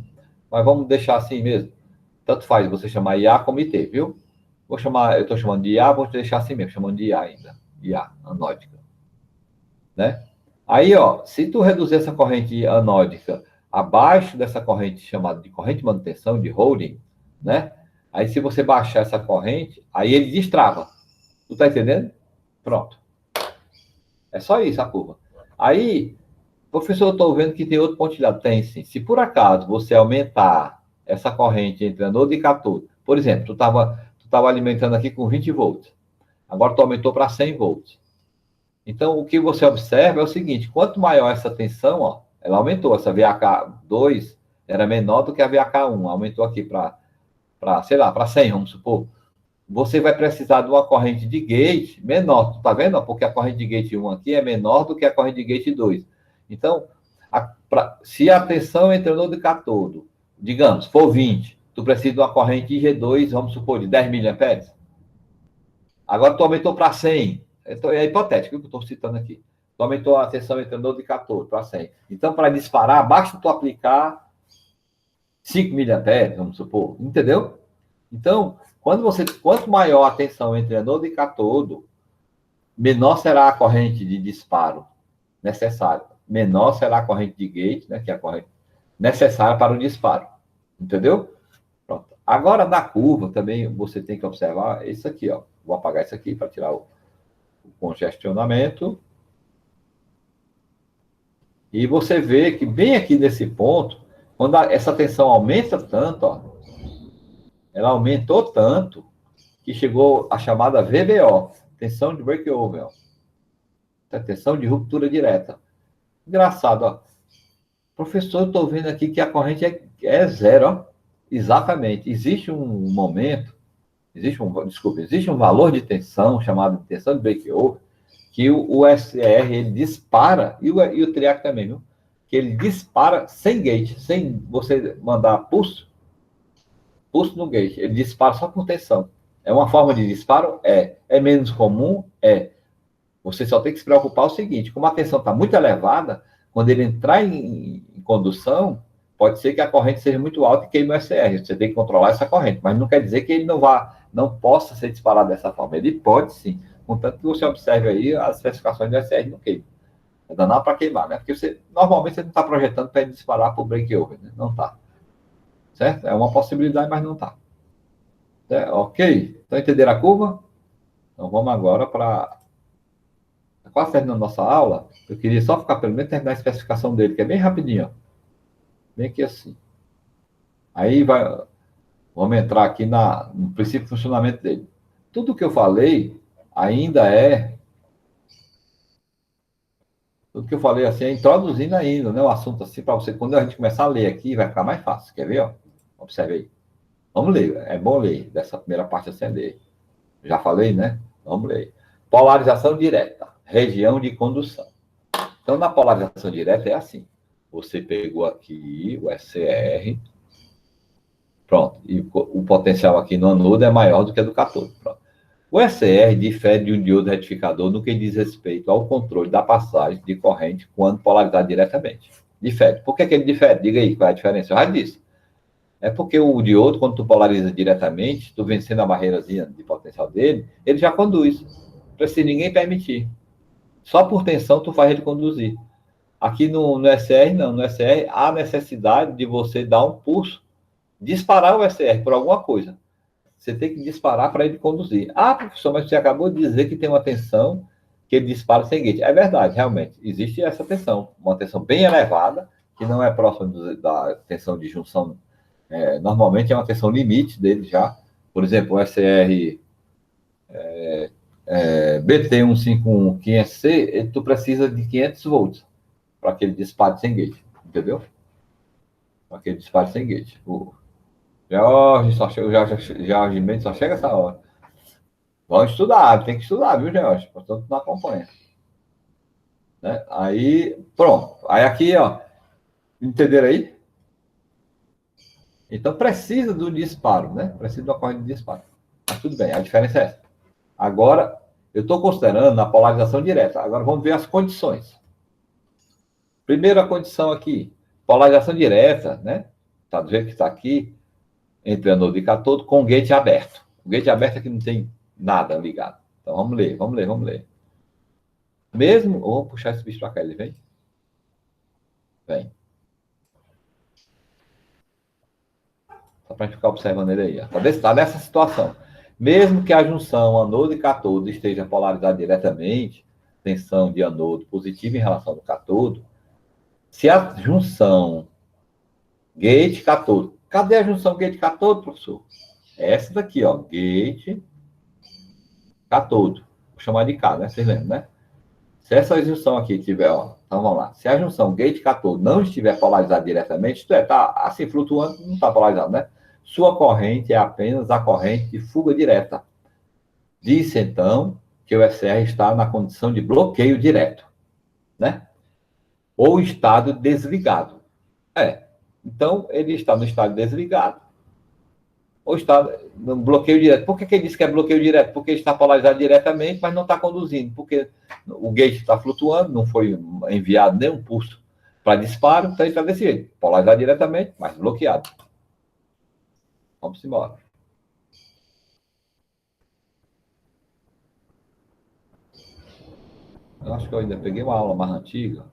Mas vamos deixar assim mesmo. Tanto faz você chamar IA como IT, viu? Eu estou chamando de IA, vou deixar assim mesmo, chamando de IA ainda. IA, anódica. Né? Aí, ó, se tu reduzir essa corrente anódica abaixo dessa corrente chamada de corrente de manutenção, de holding, né? Aí, se você baixar essa corrente, aí ele destrava. Tu tá entendendo? Pronto. É só isso a curva. Aí, professor, eu estou vendo que tem outro pontilhado. Tem sim. Se por acaso você aumentar essa corrente entre anodo e cátodo, por exemplo, tu tava alimentando aqui com 20 volts. Agora tu aumentou para 100 volts. Então, o que você observa é o seguinte: quanto maior essa tensão, ó, ela aumentou. Essa VAK2 era menor do que a VAK1, aumentou aqui sei lá, para 100, vamos supor. Você vai precisar de uma corrente de gate menor, tá vendo? Porque a corrente de gate 1 aqui é menor do que a corrente de gate 2. Então, se a tensão entre anodo e cátodo, digamos, for 20, tu precisa de uma corrente de G2, vamos supor, de 10 miliamperes. Agora tu aumentou para 100. É hipotético que eu estou citando aqui. Tu aumentou a tensão entre anodo e cátodo para 100. Então, para disparar, basta tu aplicar 5 miliamperes, vamos supor. Entendeu? Então, quanto maior a tensão entre anodo e cátodo, menor será a corrente de disparo necessária. Menor será a corrente de gate, né, que é a corrente necessária para o disparo. Entendeu? Pronto. Agora, na curva, também você tem que observar isso aqui, ó. Vou apagar isso aqui para tirar o congestionamento. E você vê que bem aqui nesse ponto, quando essa tensão aumenta tanto, ó, ela aumentou tanto que chegou a chamada VBO, tensão de breakover, tensão de ruptura direta. Engraçado, ó. Professor, eu estou vendo aqui que a corrente é zero, ó. Exatamente. Existe um momento, existe um valor de tensão chamado de tensão de breakover, que o SR ele dispara, e o triac também, viu? Que ele dispara sem gate, sem você mandar pulso no gate. Ele dispara só por tensão. É uma forma de disparo? É menos comum? Você só tem que se preocupar o seguinte: como a tensão está muito elevada, quando ele entrar em condução, pode ser que a corrente seja muito alta e queime o SR. Você tem que controlar essa corrente, mas não quer dizer que ele não possa ser disparado dessa forma. Ele pode sim, contanto que você observe aí as especificações do SR no queime. É danado para queimar, né? Porque normalmente você não está projetando para ele disparar por breakover, né? Não está. Certo? É uma possibilidade, mas não está. Ok? Então, entenderam a curva? Então, vamos agora para... Quase terminando nossa aula, eu queria só ficar pelo menos terminar a especificação dele, que é bem rapidinho, ó. Bem aqui assim. Aí vamos entrar aqui no princípio de funcionamento dele. Tudo que eu falei ainda tudo que eu falei assim é introduzindo ainda, né? O assunto assim, para você, quando a gente começar a ler aqui, vai ficar mais fácil. Quer ver, ó? Observe aí. Vamos ler, é bom ler dessa primeira parte assim, ler. Já falei, né? Vamos ler. Polarização direta, região de condução. Então, na polarização direta é assim. Você pegou aqui o SR, pronto, e o potencial aqui no anodo é maior do que o do cátodo. Pronto. O SR difere de um diodo retificador no que diz respeito ao controle da passagem de corrente quando polarizado diretamente. Difere. Por que ele difere? Diga aí qual é a diferença. Eu já disse. É porque o diodo, quando tu polariza diretamente, tu vencendo a barreirazinha de potencial dele, ele já conduz. Não precisa ninguém permitir. Só por tensão tu faz ele conduzir. Aqui no SR, não. No SR, há necessidade de você dar um pulso, disparar o SR por alguma coisa. Você tem que disparar para ele conduzir. Ah, professor, mas você acabou de dizer que tem uma tensão que ele dispara sem gate. É verdade, realmente. Existe essa tensão. Uma tensão bem elevada, que não é próxima da tensão de junção. Normalmente é uma tensão limite dele já. Por exemplo, o SR BT151 500C, tu precisa de 500 volts para que ele dispare sem gate. Entendeu? Para que ele dispare sem gate. Jorge, Jorge Mendes só chega essa hora. Vamos estudar, tem que estudar, viu, Jorge? Portanto, não acompanha. Né? Aí, pronto. Aí aqui, ó. Entenderam aí? Então, precisa do disparo, né? Precisa da corrente de disparo. Mas tudo bem, a diferença é essa. Agora, eu estou considerando a polarização direta. Agora, vamos ver as condições. Primeira condição aqui, polarização direta, né? Tá do jeito que está aqui, entre anodo e cátodo, com o gate aberto. O gate aberto aqui não tem nada ligado. Então, vamos ler. Mesmo... Vamos puxar esse bicho para cá, ele vem? Vem. Só para a gente ficar observando ele aí. Está nessa situação. Mesmo que a junção anodo e cátodo esteja polarizada diretamente, tensão de anodo positiva em relação ao cátodo, se a junção gate-cátodo... Cadê a junção gate-cátodo, professor? É essa daqui, ó. Gate-cátodo. Vou chamar de K, né? Vocês lembram, né? Se essa junção aqui tiver, ó, então vamos lá. Se a junção gate-cátodo não estiver polarizada diretamente, isto é, tá assim flutuando, não está polarizado, né? Sua corrente é apenas a corrente de fuga direta. Disse então que o SR está na condição de bloqueio direto, né? Ou estado desligado. Então ele está no estado desligado ou está no bloqueio direto. Por que ele disse que é bloqueio direto? Porque ele está polarizado diretamente, mas não está conduzindo, porque o gate está flutuando, não foi enviado nenhum pulso para disparo, então ele está desse jeito, polarizado diretamente, mas bloqueado. Vamos embora. Eu acho que eu ainda peguei uma aula mais antiga,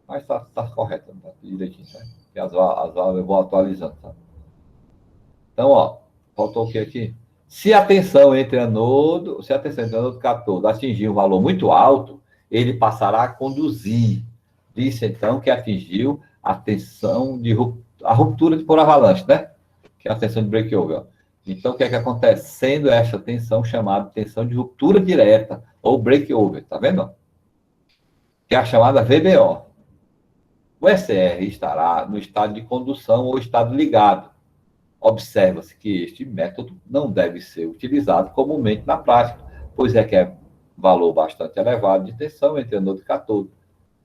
mas está correta, está direitinho, sabe? Porque as aulas eu vou atualizando, sabe? Então, ó, faltou o que aqui? Se a tensão entre anodo e cátodo atingir um valor muito alto, ele passará a conduzir. Disse, então, que atingiu a tensão a ruptura por avalanche, né? Que é a tensão de breakover. Então, o que é que acontece? Sendo essa tensão chamada tensão de ruptura direta, ou breakover, tá vendo? Que é a chamada VBO. O SR estará no estado de condução ou estado ligado. Observa-se que este método não deve ser utilizado comumente na prática, pois requer valor bastante elevado de tensão entre anodo e cátodo.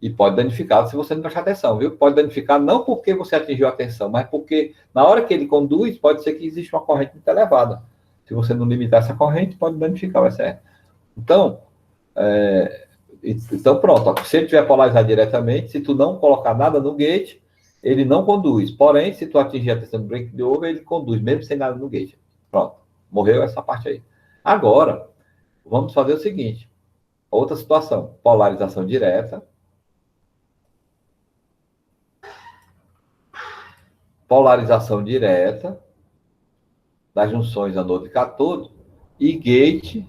E pode danificar se você não prestar atenção, viu? Pode danificar não porque você atingiu a tensão, mas porque na hora que ele conduz, pode ser que exista uma corrente muito elevada. Se você não limitar essa corrente, pode danificar o SR. Então, pronto. Ó, se ele estiver polarizado diretamente, se tu não colocar nada no gate, ele não conduz. Porém, se tu atingir a tensão do breakover, ele conduz, mesmo sem nada no gate. Pronto. Morreu essa parte aí. Agora, vamos fazer o seguinte. Outra situação. Polarização direta. Polarização direta das junções anodo e cátodo. E gate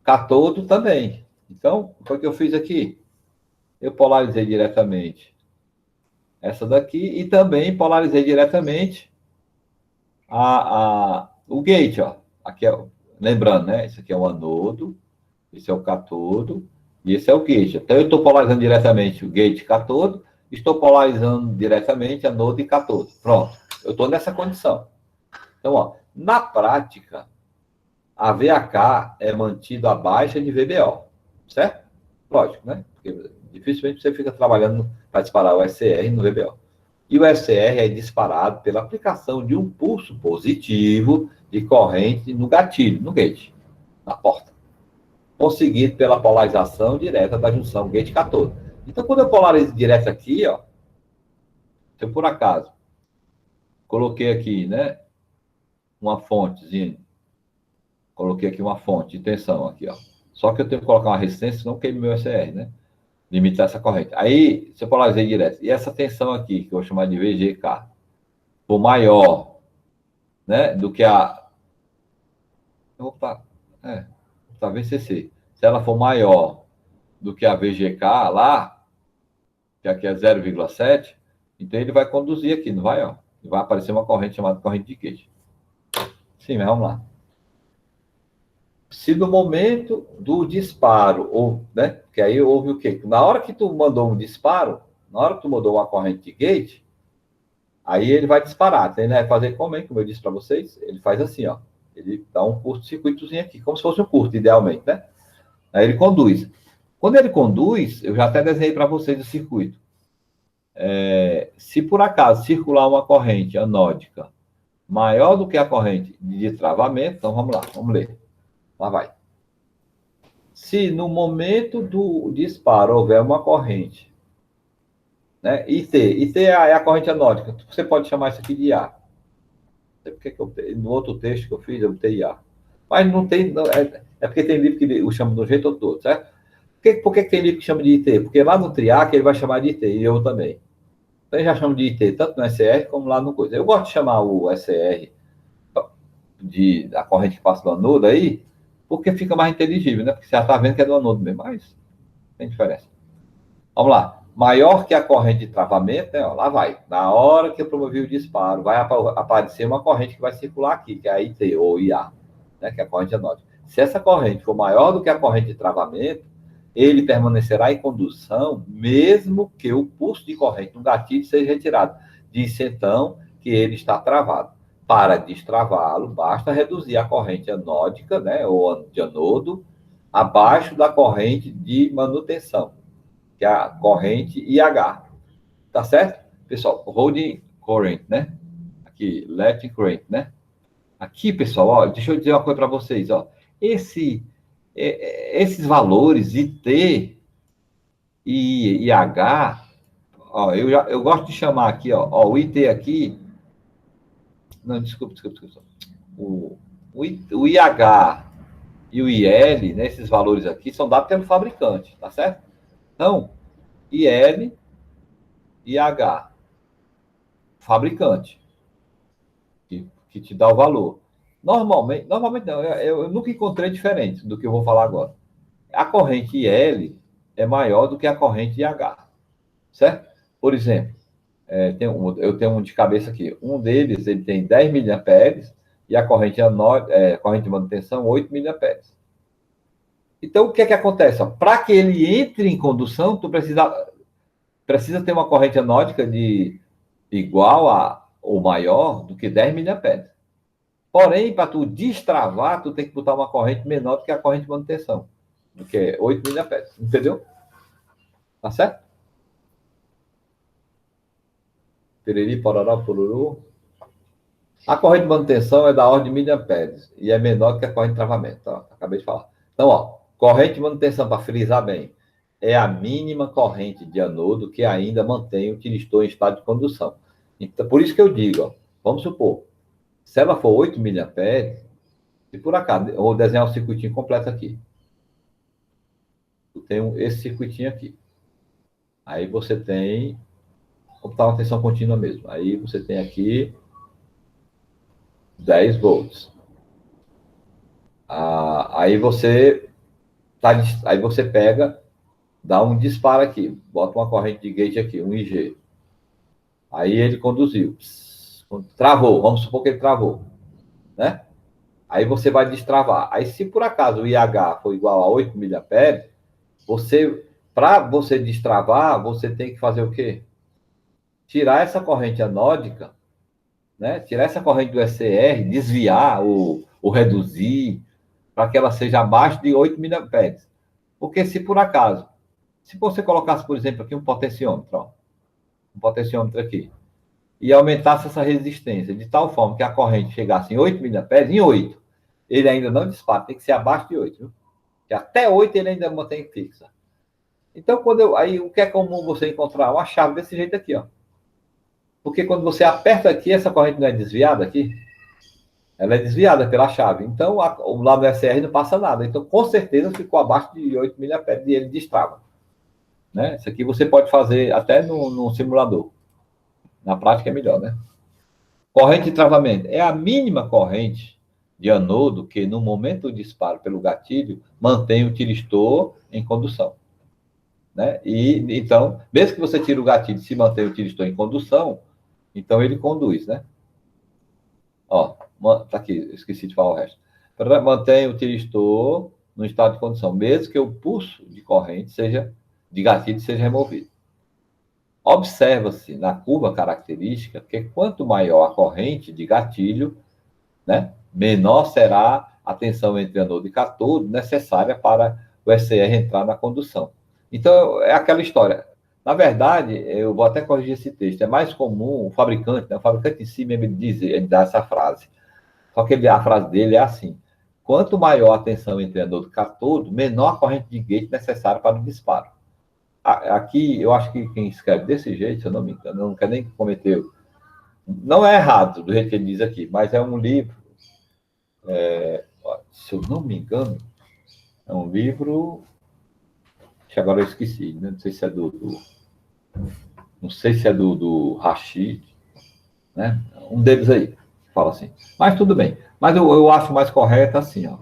cátodo também. Então, o que eu fiz aqui? Eu polarizei diretamente essa daqui e também polarizei diretamente o gate, ó. Aqui lembrando, né? Esse aqui é o anodo, esse é o cátodo e esse é o gate. Então, eu estou polarizando diretamente o gate e cátodo, estou polarizando diretamente anodo e cátodo. Pronto, eu estou nessa condição. Então, ó, na prática, a VAK é mantido abaixo de VBO, certo? Lógico, né? Porque dificilmente você fica trabalhando para disparar o SR no VBO. E o SR é disparado pela aplicação de um pulso positivo de corrente no gatilho, no gate. na porta, conseguido pela polarização direta da junção gate-catódo. Então, quando eu polarizo direto aqui, ó, se eu por acaso coloquei aqui, né, uma fontezinha, coloquei aqui uma fonte de tensão aqui, ó. Só que eu tenho que colocar uma resistência, senão queime meu SR, né? Limitar essa corrente. Aí, se eu polarizei direto, e essa tensão aqui, que eu vou chamar de VGK, for maior, né, do que a... Opa, tá VCC. Se ela for maior do que a VGK lá, que aqui é 0,7, então ele vai conduzir aqui, não vai, ó? E vai aparecer uma corrente chamada corrente de Gauge. Sim, mas vamos lá. Se no momento do disparo, ou, né, que aí houve o quê? Na hora que tu mandou um disparo, na hora que tu mandou uma corrente de gate, aí ele vai disparar. Então ele vai fazer como eu disse para vocês, ele faz assim, ó. Ele dá um curto-circuitozinho aqui, como se fosse um curto, idealmente, né? Aí ele conduz. Quando ele conduz, eu já até desenhei para vocês o circuito. Se por acaso circular uma corrente anódica maior do que a corrente de travamento, então vamos lá, vamos ler. Lá vai. Se no momento do disparo houver uma corrente, né? IT é a corrente anódica. Você pode chamar isso aqui de IA. No outro texto que eu fiz, eu botei IA. Mas não tem. Não, é porque tem livro que o chama do jeito todo, certo? Por que tem livro que chama de IT? Porque lá no TRIAC ele vai chamar de IT, e eu também. Então eu já chamo de IT, tanto no SR como lá no coisa. Eu gosto de chamar o SR a corrente que passa do anodo aí, porque fica mais inteligível, né? Porque você já está vendo que é do anodo mesmo, mas tem diferença. Vamos lá. Maior que a corrente de travamento, né? Ó, lá vai. Na hora que eu promovi o disparo, vai aparecer uma corrente que vai circular aqui, que é a IT ou IA, né? Que é a corrente anódica. Se essa corrente for maior do que a corrente de travamento, ele permanecerá em condução, mesmo que o pulso de corrente no gatilho seja retirado. Diz então que ele está travado. Para destravá-lo, basta reduzir a corrente anódica, né, ou de anodo, abaixo da corrente de manutenção, que é a corrente IH. Tá certo? Pessoal, holding current, né? Aqui, letting current, né? Aqui, pessoal, ó, deixa eu dizer uma coisa para vocês, ó. Esses valores IT e IH, ó, eu gosto de chamar aqui, ó, o IT aqui, não, desculpa. O IH e o IL, né, esses valores aqui, são dados pelo fabricante, tá certo? Então, IL, IH, fabricante, que te dá o valor. Normalmente não, eu nunca encontrei diferente do que eu vou falar agora. A corrente IL é maior do que a corrente IH, certo? Por exemplo, eu tenho um de cabeça aqui. Um deles ele tem 10 miliamperes e a corrente de manutenção 8 miliamperes. Então, o que é que acontece? Para que ele entre em condução, tu precisa ter uma corrente anódica de igual a ou maior do que 10 miliamperes. Porém, para tu destravar, tu tem que botar uma corrente menor do que a corrente de manutenção, do que 8 miliamperes. Entendeu? Tá certo? Piriri, pororó, pururu. A corrente de manutenção é da ordem de miliamperes e é menor que a corrente de travamento. Ó, acabei de falar. Então, ó, corrente de manutenção, para frisar bem, é a mínima corrente de anodo que ainda mantém o tiristor em estado de condução. Então, por isso que eu digo, ó, vamos supor, se ela for 8 miliamperes, se por acaso, eu vou desenhar um circuitinho completo aqui. Eu tenho esse circuitinho aqui. Aí você tem, vou botar uma tensão contínua mesmo. Aí você tem aqui 10 volts. Aí você pega, dá um disparo aqui, bota uma corrente de gate aqui, um IG. Aí ele conduziu. Travou, vamos supor que ele travou, né? Aí você vai destravar. Aí se por acaso o IH for igual a 8 miliamperes, para você destravar, você tem que fazer o quê? Tirar essa corrente anódica, né? Tirar essa corrente do SCR, desviar ou reduzir, para que ela seja abaixo de 8 miliamperes. Porque se por acaso, se você colocasse, por exemplo, aqui um potenciômetro, ó, um potenciômetro aqui, e aumentasse essa resistência de tal forma que a corrente chegasse em 8 miliamperes, em 8, ele ainda não dispara, tem que ser abaixo de 8, viu? Que até 8 ele ainda mantém fixa. Então, aí o que é comum você encontrar? Uma chave desse jeito aqui, ó. Porque quando você aperta aqui, essa corrente não é desviada aqui, ela é desviada pela chave. Então, o lado do SR não passa nada. Então, com certeza, ficou abaixo de 8 miliamperes e ele destrava. Né? Isso aqui você pode fazer até no simulador. Na prática é melhor, né? Corrente de travamento. É a mínima corrente de anodo que, no momento do disparo pelo gatilho, mantém o tiristor em condução. Né? E, então, mesmo que você tire o gatilho e se mantém o tiristor em condução, então ele conduz, né? Ó, tá aqui, esqueci de falar o resto. Mantém o tiristor no estado de condução, mesmo que o pulso de corrente de gatilho seja removido. Observa-se na curva característica que quanto maior a corrente de gatilho, né, menor será a tensão entre anodo e cátodo necessária para o SR entrar na condução. Então, é aquela história. Na verdade, eu vou até corrigir esse texto, é mais comum o fabricante, né, o fabricante em si mesmo ele dá essa frase. Só que a frase dele é assim: quanto maior a tensão entre anodo e cátodo, menor a corrente de gate necessária para o disparo. Aqui, eu acho que quem escreve desse jeito, se eu não me engano, não quer nem cometer. Não é errado, do jeito que ele diz aqui, mas é um livro. Se eu não me engano, é um livro. Que agora eu esqueci, né? Não sei se é não sei se é do Rashid, né? Um deles aí, fala assim. Mas tudo bem. Mas eu acho mais correto assim, ó.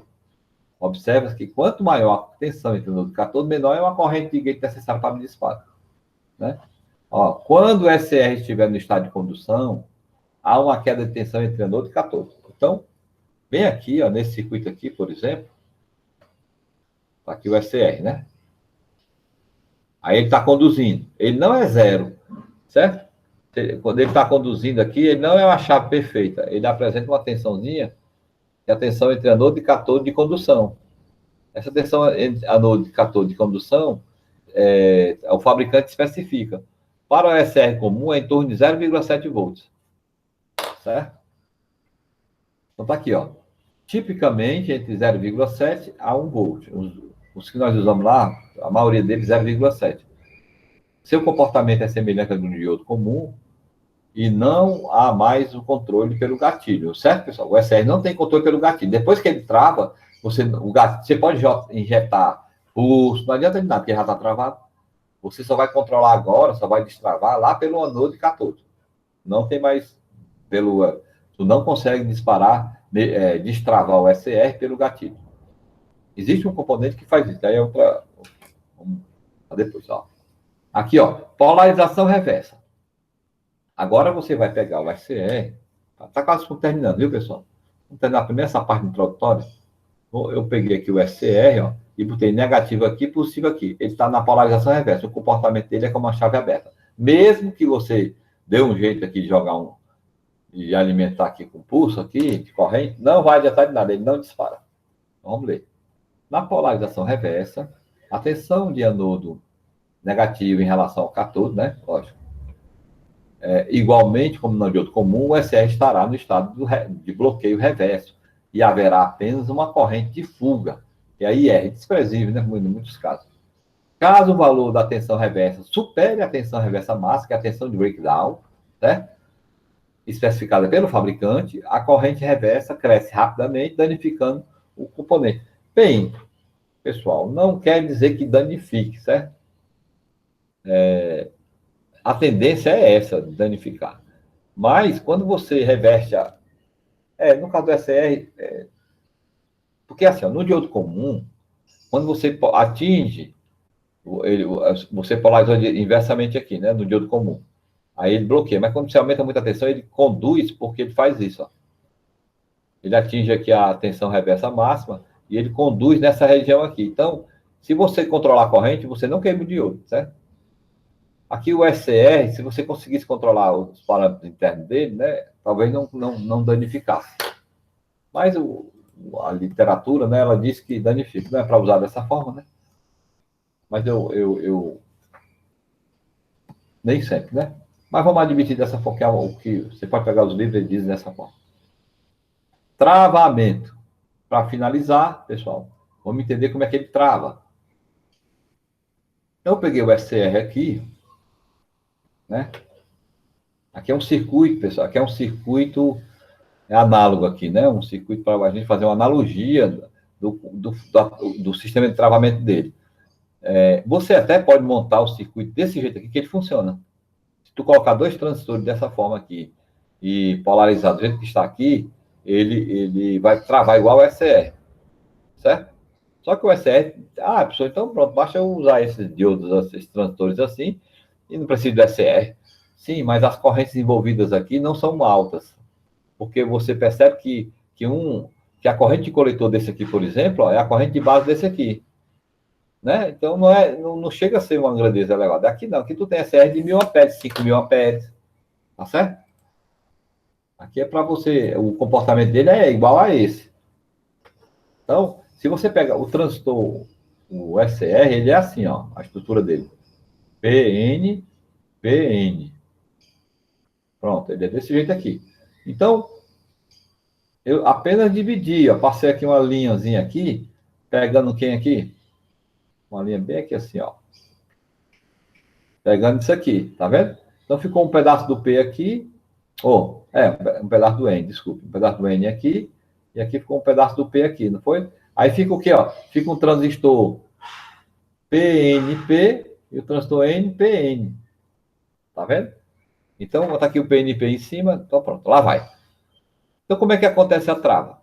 Observa que quanto maior a tensão entre o anodo e cátodo, menor é uma corrente de gate necessária para o disparo. Né? Ó, quando o SR estiver no estado de condução, há uma queda de tensão entre anodo e cátodo. Então, bem aqui, ó, nesse circuito aqui, por exemplo, tá aqui o SR, né? Aí ele está conduzindo. Ele não é zero, certo? Quando ele está conduzindo aqui, ele não é uma chave perfeita. Ele apresenta uma tensãozinha, que é a tensão entre anodo e cátodo de condução. Essa tensão entre anodo e cátodo de condução, o fabricante especifica. Para o SR comum, é em torno de 0,7 volts. Certo? Então tá aqui, ó. Tipicamente, entre 0,7 a 1 volt. Os que nós usamos lá, a maioria deles 0,7. Seu comportamento é semelhante ao do diodo comum e não há mais o controle pelo gatilho, certo, pessoal? O SR não tem controle pelo gatilho. Depois que ele trava, você pode injetar pulso, não adianta de nada, porque já está travado. Você só vai controlar agora, só vai destravar lá pelo anodo e cátodo. Não tem mais tu não consegue destravar o SR pelo gatilho. Existe um componente que faz isso. Daí é outra. Vamos depois, ó. Aqui, ó, polarização reversa. Agora você vai pegar o SR. Tá quase terminando, viu, pessoal? Vamos terminar primeiro essa parte introdutória. Eu peguei aqui o SR, ó, e botei negativo aqui, positivo aqui. Ele está na polarização reversa. O comportamento dele é como uma chave aberta. Mesmo que você dê um jeito aqui de jogar e alimentar aqui com pulso aqui, de corrente, não vai adiantar de nada, ele não dispara. Vamos ler. Na polarização reversa, a tensão de anodo negativo em relação ao cátodo, né? Lógico. Igualmente, como no diodo comum, o SR estará no estado de bloqueio reverso e haverá apenas uma corrente de fuga, que aí é desprezível, né? Em muitos casos. Caso o valor da tensão reversa supere a tensão reversa máxima, que é a tensão de breakdown, certo? Especificada pelo fabricante, a corrente reversa cresce rapidamente, danificando o componente. Bem, pessoal, não quer dizer que danifique, certo? A tendência é essa, danificar. Mas, quando você reverte no caso do SR, porque assim, ó, no diodo comum, quando você atinge, você polariza inversamente aqui, né, no diodo comum. Aí ele bloqueia, mas quando você aumenta muito a tensão, ele conduz, porque ele faz isso, ó. Ele atinge aqui a tensão reversa máxima e ele conduz nessa região aqui. Então, se você controlar a corrente, você não queima o diodo, certo? Aqui o SR, se você conseguisse controlar os parâmetros internos dele, né, talvez não danificasse. Mas a literatura, né, ela diz que danifica. Não é para usar dessa forma, né? Mas eu nem sempre, né? Mas vamos admitir dessa forma, que você pode pegar os livros e diz dessa forma. Travamento. para finalizar, pessoal, vamos entender como é que ele trava. Então, eu peguei o SCR aqui, né? Aqui é um circuito, pessoal, aqui é um circuito análogo aqui, né? Um circuito para a gente fazer uma analogia do sistema de travamento dele. Você até pode montar o circuito desse jeito aqui, que ele funciona. Se tu colocar dois transistores dessa forma aqui e polarizar do jeito que está aqui, ele vai travar igual o SR, certo? Só que o SR, pessoal, então pronto, basta eu usar esses diodos, esses transistores assim, e não preciso do SR. Sim, mas as correntes envolvidas aqui não são altas, porque você percebe que a corrente de coletor desse aqui, por exemplo, é a corrente de base desse aqui, né? Então não chega a ser uma grandeza elevada. Aqui não, aqui tu tem SR de 1000 amperes, 5000 amperes, tá certo? Aqui é para você, o comportamento dele é igual a esse. Então, se você pega o transistor, o SR, ele é assim, ó, a estrutura dele. PN, PN. Pronto, ele é desse jeito aqui. Então, eu apenas dividi, ó, passei aqui uma linhazinha aqui, pegando quem aqui? Uma linha bem aqui assim, ó. Pegando isso aqui, tá vendo? Então ficou um pedaço do P aqui, um pedaço do N, desculpe, um pedaço do N aqui, e aqui ficou um pedaço do P aqui, não foi? Aí fica o quê, ó? Fica um transistor PNP e o transistor NPN, tá vendo? Então, vou botar aqui o PNP em cima, então pronto, lá vai. Então, como é que acontece a trava?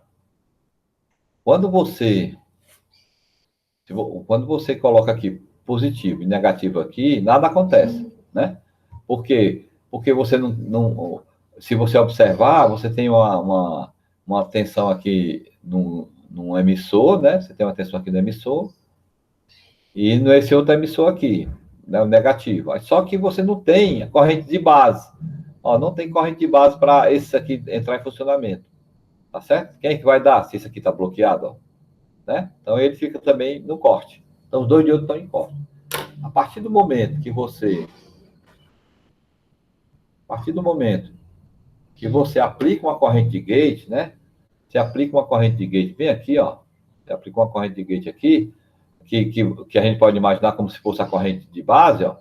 Quando você coloca aqui positivo e negativo aqui, nada acontece, né? Por quê? Porque você não se você observar, você tem uma tensão aqui num emissor, né? Você tem uma tensão aqui no emissor, e nesse outro emissor aqui, né? O negativo. Só que você não tem a corrente de base. Ó, não tem corrente de base para esse aqui entrar em funcionamento. Tá certo? Quem é que vai dar se esse aqui está bloqueado? Ó? Né? Então ele fica também no corte. Então os dois diodos estão em corte. A partir do momento que você aplica uma corrente de gate, né? Você aplica uma corrente de gate bem aqui, ó. Você aplica uma corrente de gate aqui, que a gente pode imaginar como se fosse a corrente de base, ó.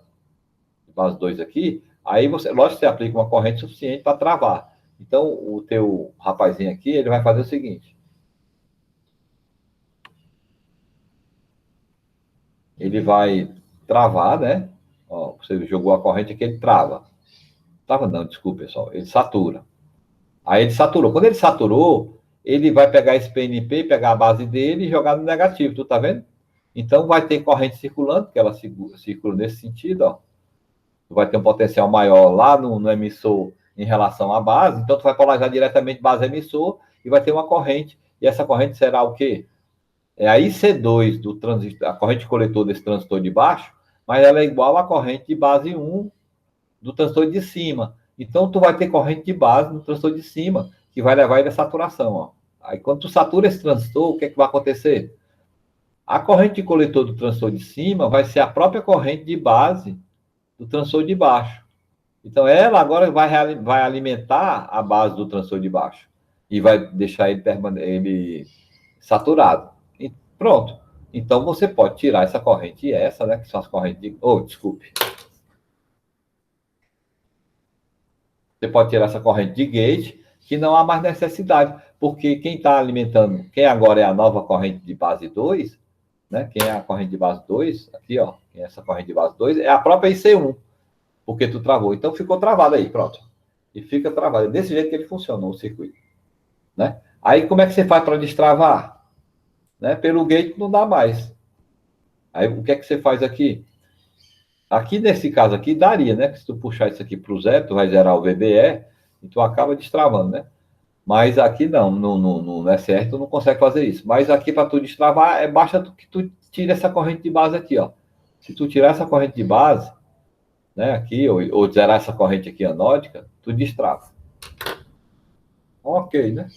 De base 2 aqui. Aí lógico que você aplica uma corrente suficiente para travar. Então o teu rapazinho aqui, ele vai fazer o seguinte. Ele vai travar, né? Ó, você jogou a corrente aqui, ele trava. Trava não, desculpa, pessoal. Ele satura. Aí ele saturou. Quando ele saturou, ele vai pegar esse PNP, pegar a base dele e jogar no negativo, tu tá vendo? Então vai ter corrente circulando, porque ela circula nesse sentido, ó. Tu vai ter um potencial maior lá no emissor em relação à base, então tu vai polarizar diretamente base emissor e vai ter uma corrente. E essa corrente será o quê? É a IC2 do transistor, a corrente coletor desse transistor de baixo, mas ela é igual à corrente de base 1 do transistor de cima. Então, tu vai ter corrente de base no transistor de cima, que vai levar ele à saturação. Ó. Aí, quando tu satura esse transistor, o que é que vai acontecer? A corrente de coletor do transistor de cima vai ser a própria corrente de base do transistor de baixo. Então, ela agora vai alimentar a base do transistor de baixo e vai deixar ele saturado. E pronto. Então, você pode tirar essa corrente e essa, né? Que são as correntes de... desculpe. Você pode tirar essa corrente de gate, que não há mais necessidade, porque quem está alimentando, quem agora é a nova corrente de base 2, né? Quem é a corrente de base 2, aqui, ó, quem é essa corrente de base 2, é a própria IC1, porque tu travou. Então ficou travado aí, pronto. E fica travado. É desse jeito que ele funciona, o circuito. Né? Aí como é que você faz para destravar? Né? Pelo gate não dá mais. Aí o que é que você faz aqui? Aqui nesse caso aqui daria, né? Se tu puxar isso aqui para o zero, tu vai zerar o VBE e tu acaba destravando, né? Mas aqui não, no SR tu não consegue fazer isso. Mas aqui para tu destravar, basta que tu tire essa corrente de base aqui, ó. Se tu tirar essa corrente de base, né, aqui, ou zerar essa corrente aqui anódica, tu destrava. Ok, né?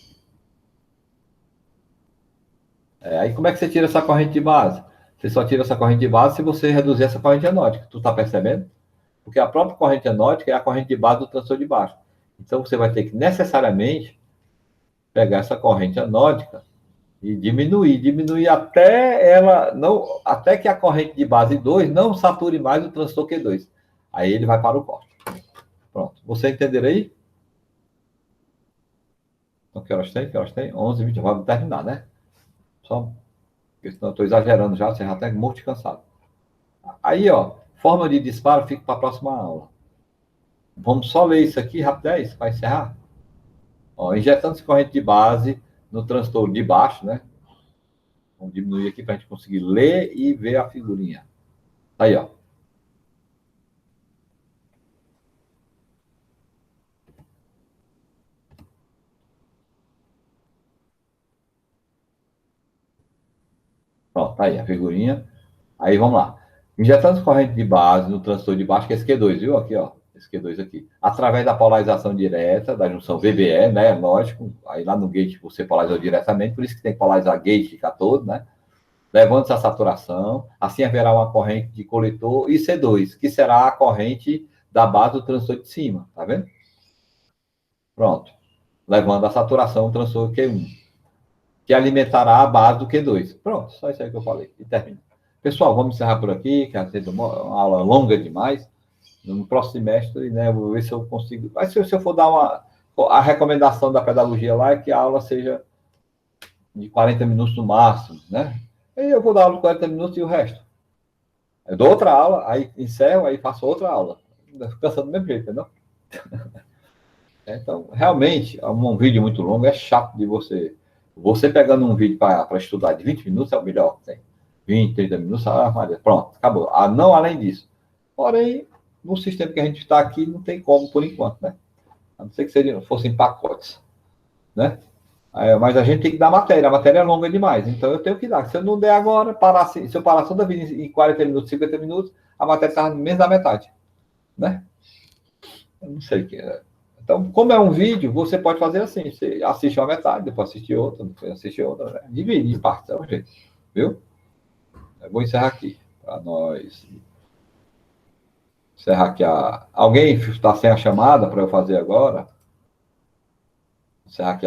Aí como é que você tira essa corrente de base? Você só tira essa corrente de base se você reduzir essa corrente anódica. Tu tá percebendo? Porque a própria corrente anódica é a corrente de base do transistor de baixo. Então você vai ter que necessariamente pegar essa corrente anódica E diminuir até ela não, até que a corrente de base 2 não sature mais o transistor Q2. Aí ele vai para o corte. Pronto. Você entender aí? Então, que horas tem? Que horas tem? 11h20. Vamos terminar, né? Só, porque senão eu estou exagerando já, você já está morto e cansado. Aí, ó, forma de disparo fica para a próxima aula. Vamos só ler isso aqui rapidez para encerrar. Ó, injetando-se corrente de base no transistor de baixo, né? Vamos diminuir aqui para a gente conseguir ler e ver a figurinha. Aí, ó. Pronto, tá aí a figurinha. Aí vamos lá. Injetando corrente de base no transistor de baixo, que é esse Q2, viu? Aqui, ó. Esse Q2 aqui. Através da polarização direta, da junção VBE, né? Lógico. Aí lá no gate você polarizou diretamente, por isso que tem que polarizar gate e cathode, né? Levando-se a saturação, assim haverá uma corrente de coletor e C2, que será a corrente da base do transistor de cima, tá vendo? Pronto. Levando a saturação do transistor Q1, que alimentará a base do Q2. Pronto, só isso aí que eu falei. E termina. Pessoal, vamos encerrar por aqui, que é uma aula longa demais. No próximo semestre, né, vou ver se eu consigo. Mas se eu for dar uma. A recomendação da pedagogia lá é que a aula seja de 40 minutos no máximo, né? E eu vou dar aula de 40 minutos e o resto. Eu dou outra aula, aí encerro, aí faço outra aula. Cansando do mesmo jeito, entendeu? Então, realmente, um vídeo muito longo é chato de você. Você pegando um vídeo para estudar de 20 minutos é o melhor que tem. 20, 30 minutos, Maria, pronto, acabou. Não além disso. Porém, no sistema que a gente está aqui, não tem como por enquanto, né? A não ser que fossem pacotes, né? Mas a gente tem que dar matéria, a matéria é longa demais, então eu tenho que dar. Se eu não der agora, se eu parar toda a vida em 40 minutos, 50 minutos, a matéria está menos da metade, né? Eu não sei o que é. Então, como é um vídeo, você pode fazer assim: você assiste uma metade, depois assiste outra, depois assiste outra, né? Divide em partes, é um jeito, viu? Eu vou encerrar aqui, para nós. Encerrar aqui Alguém está sem a chamada para eu fazer agora? Encerrar aqui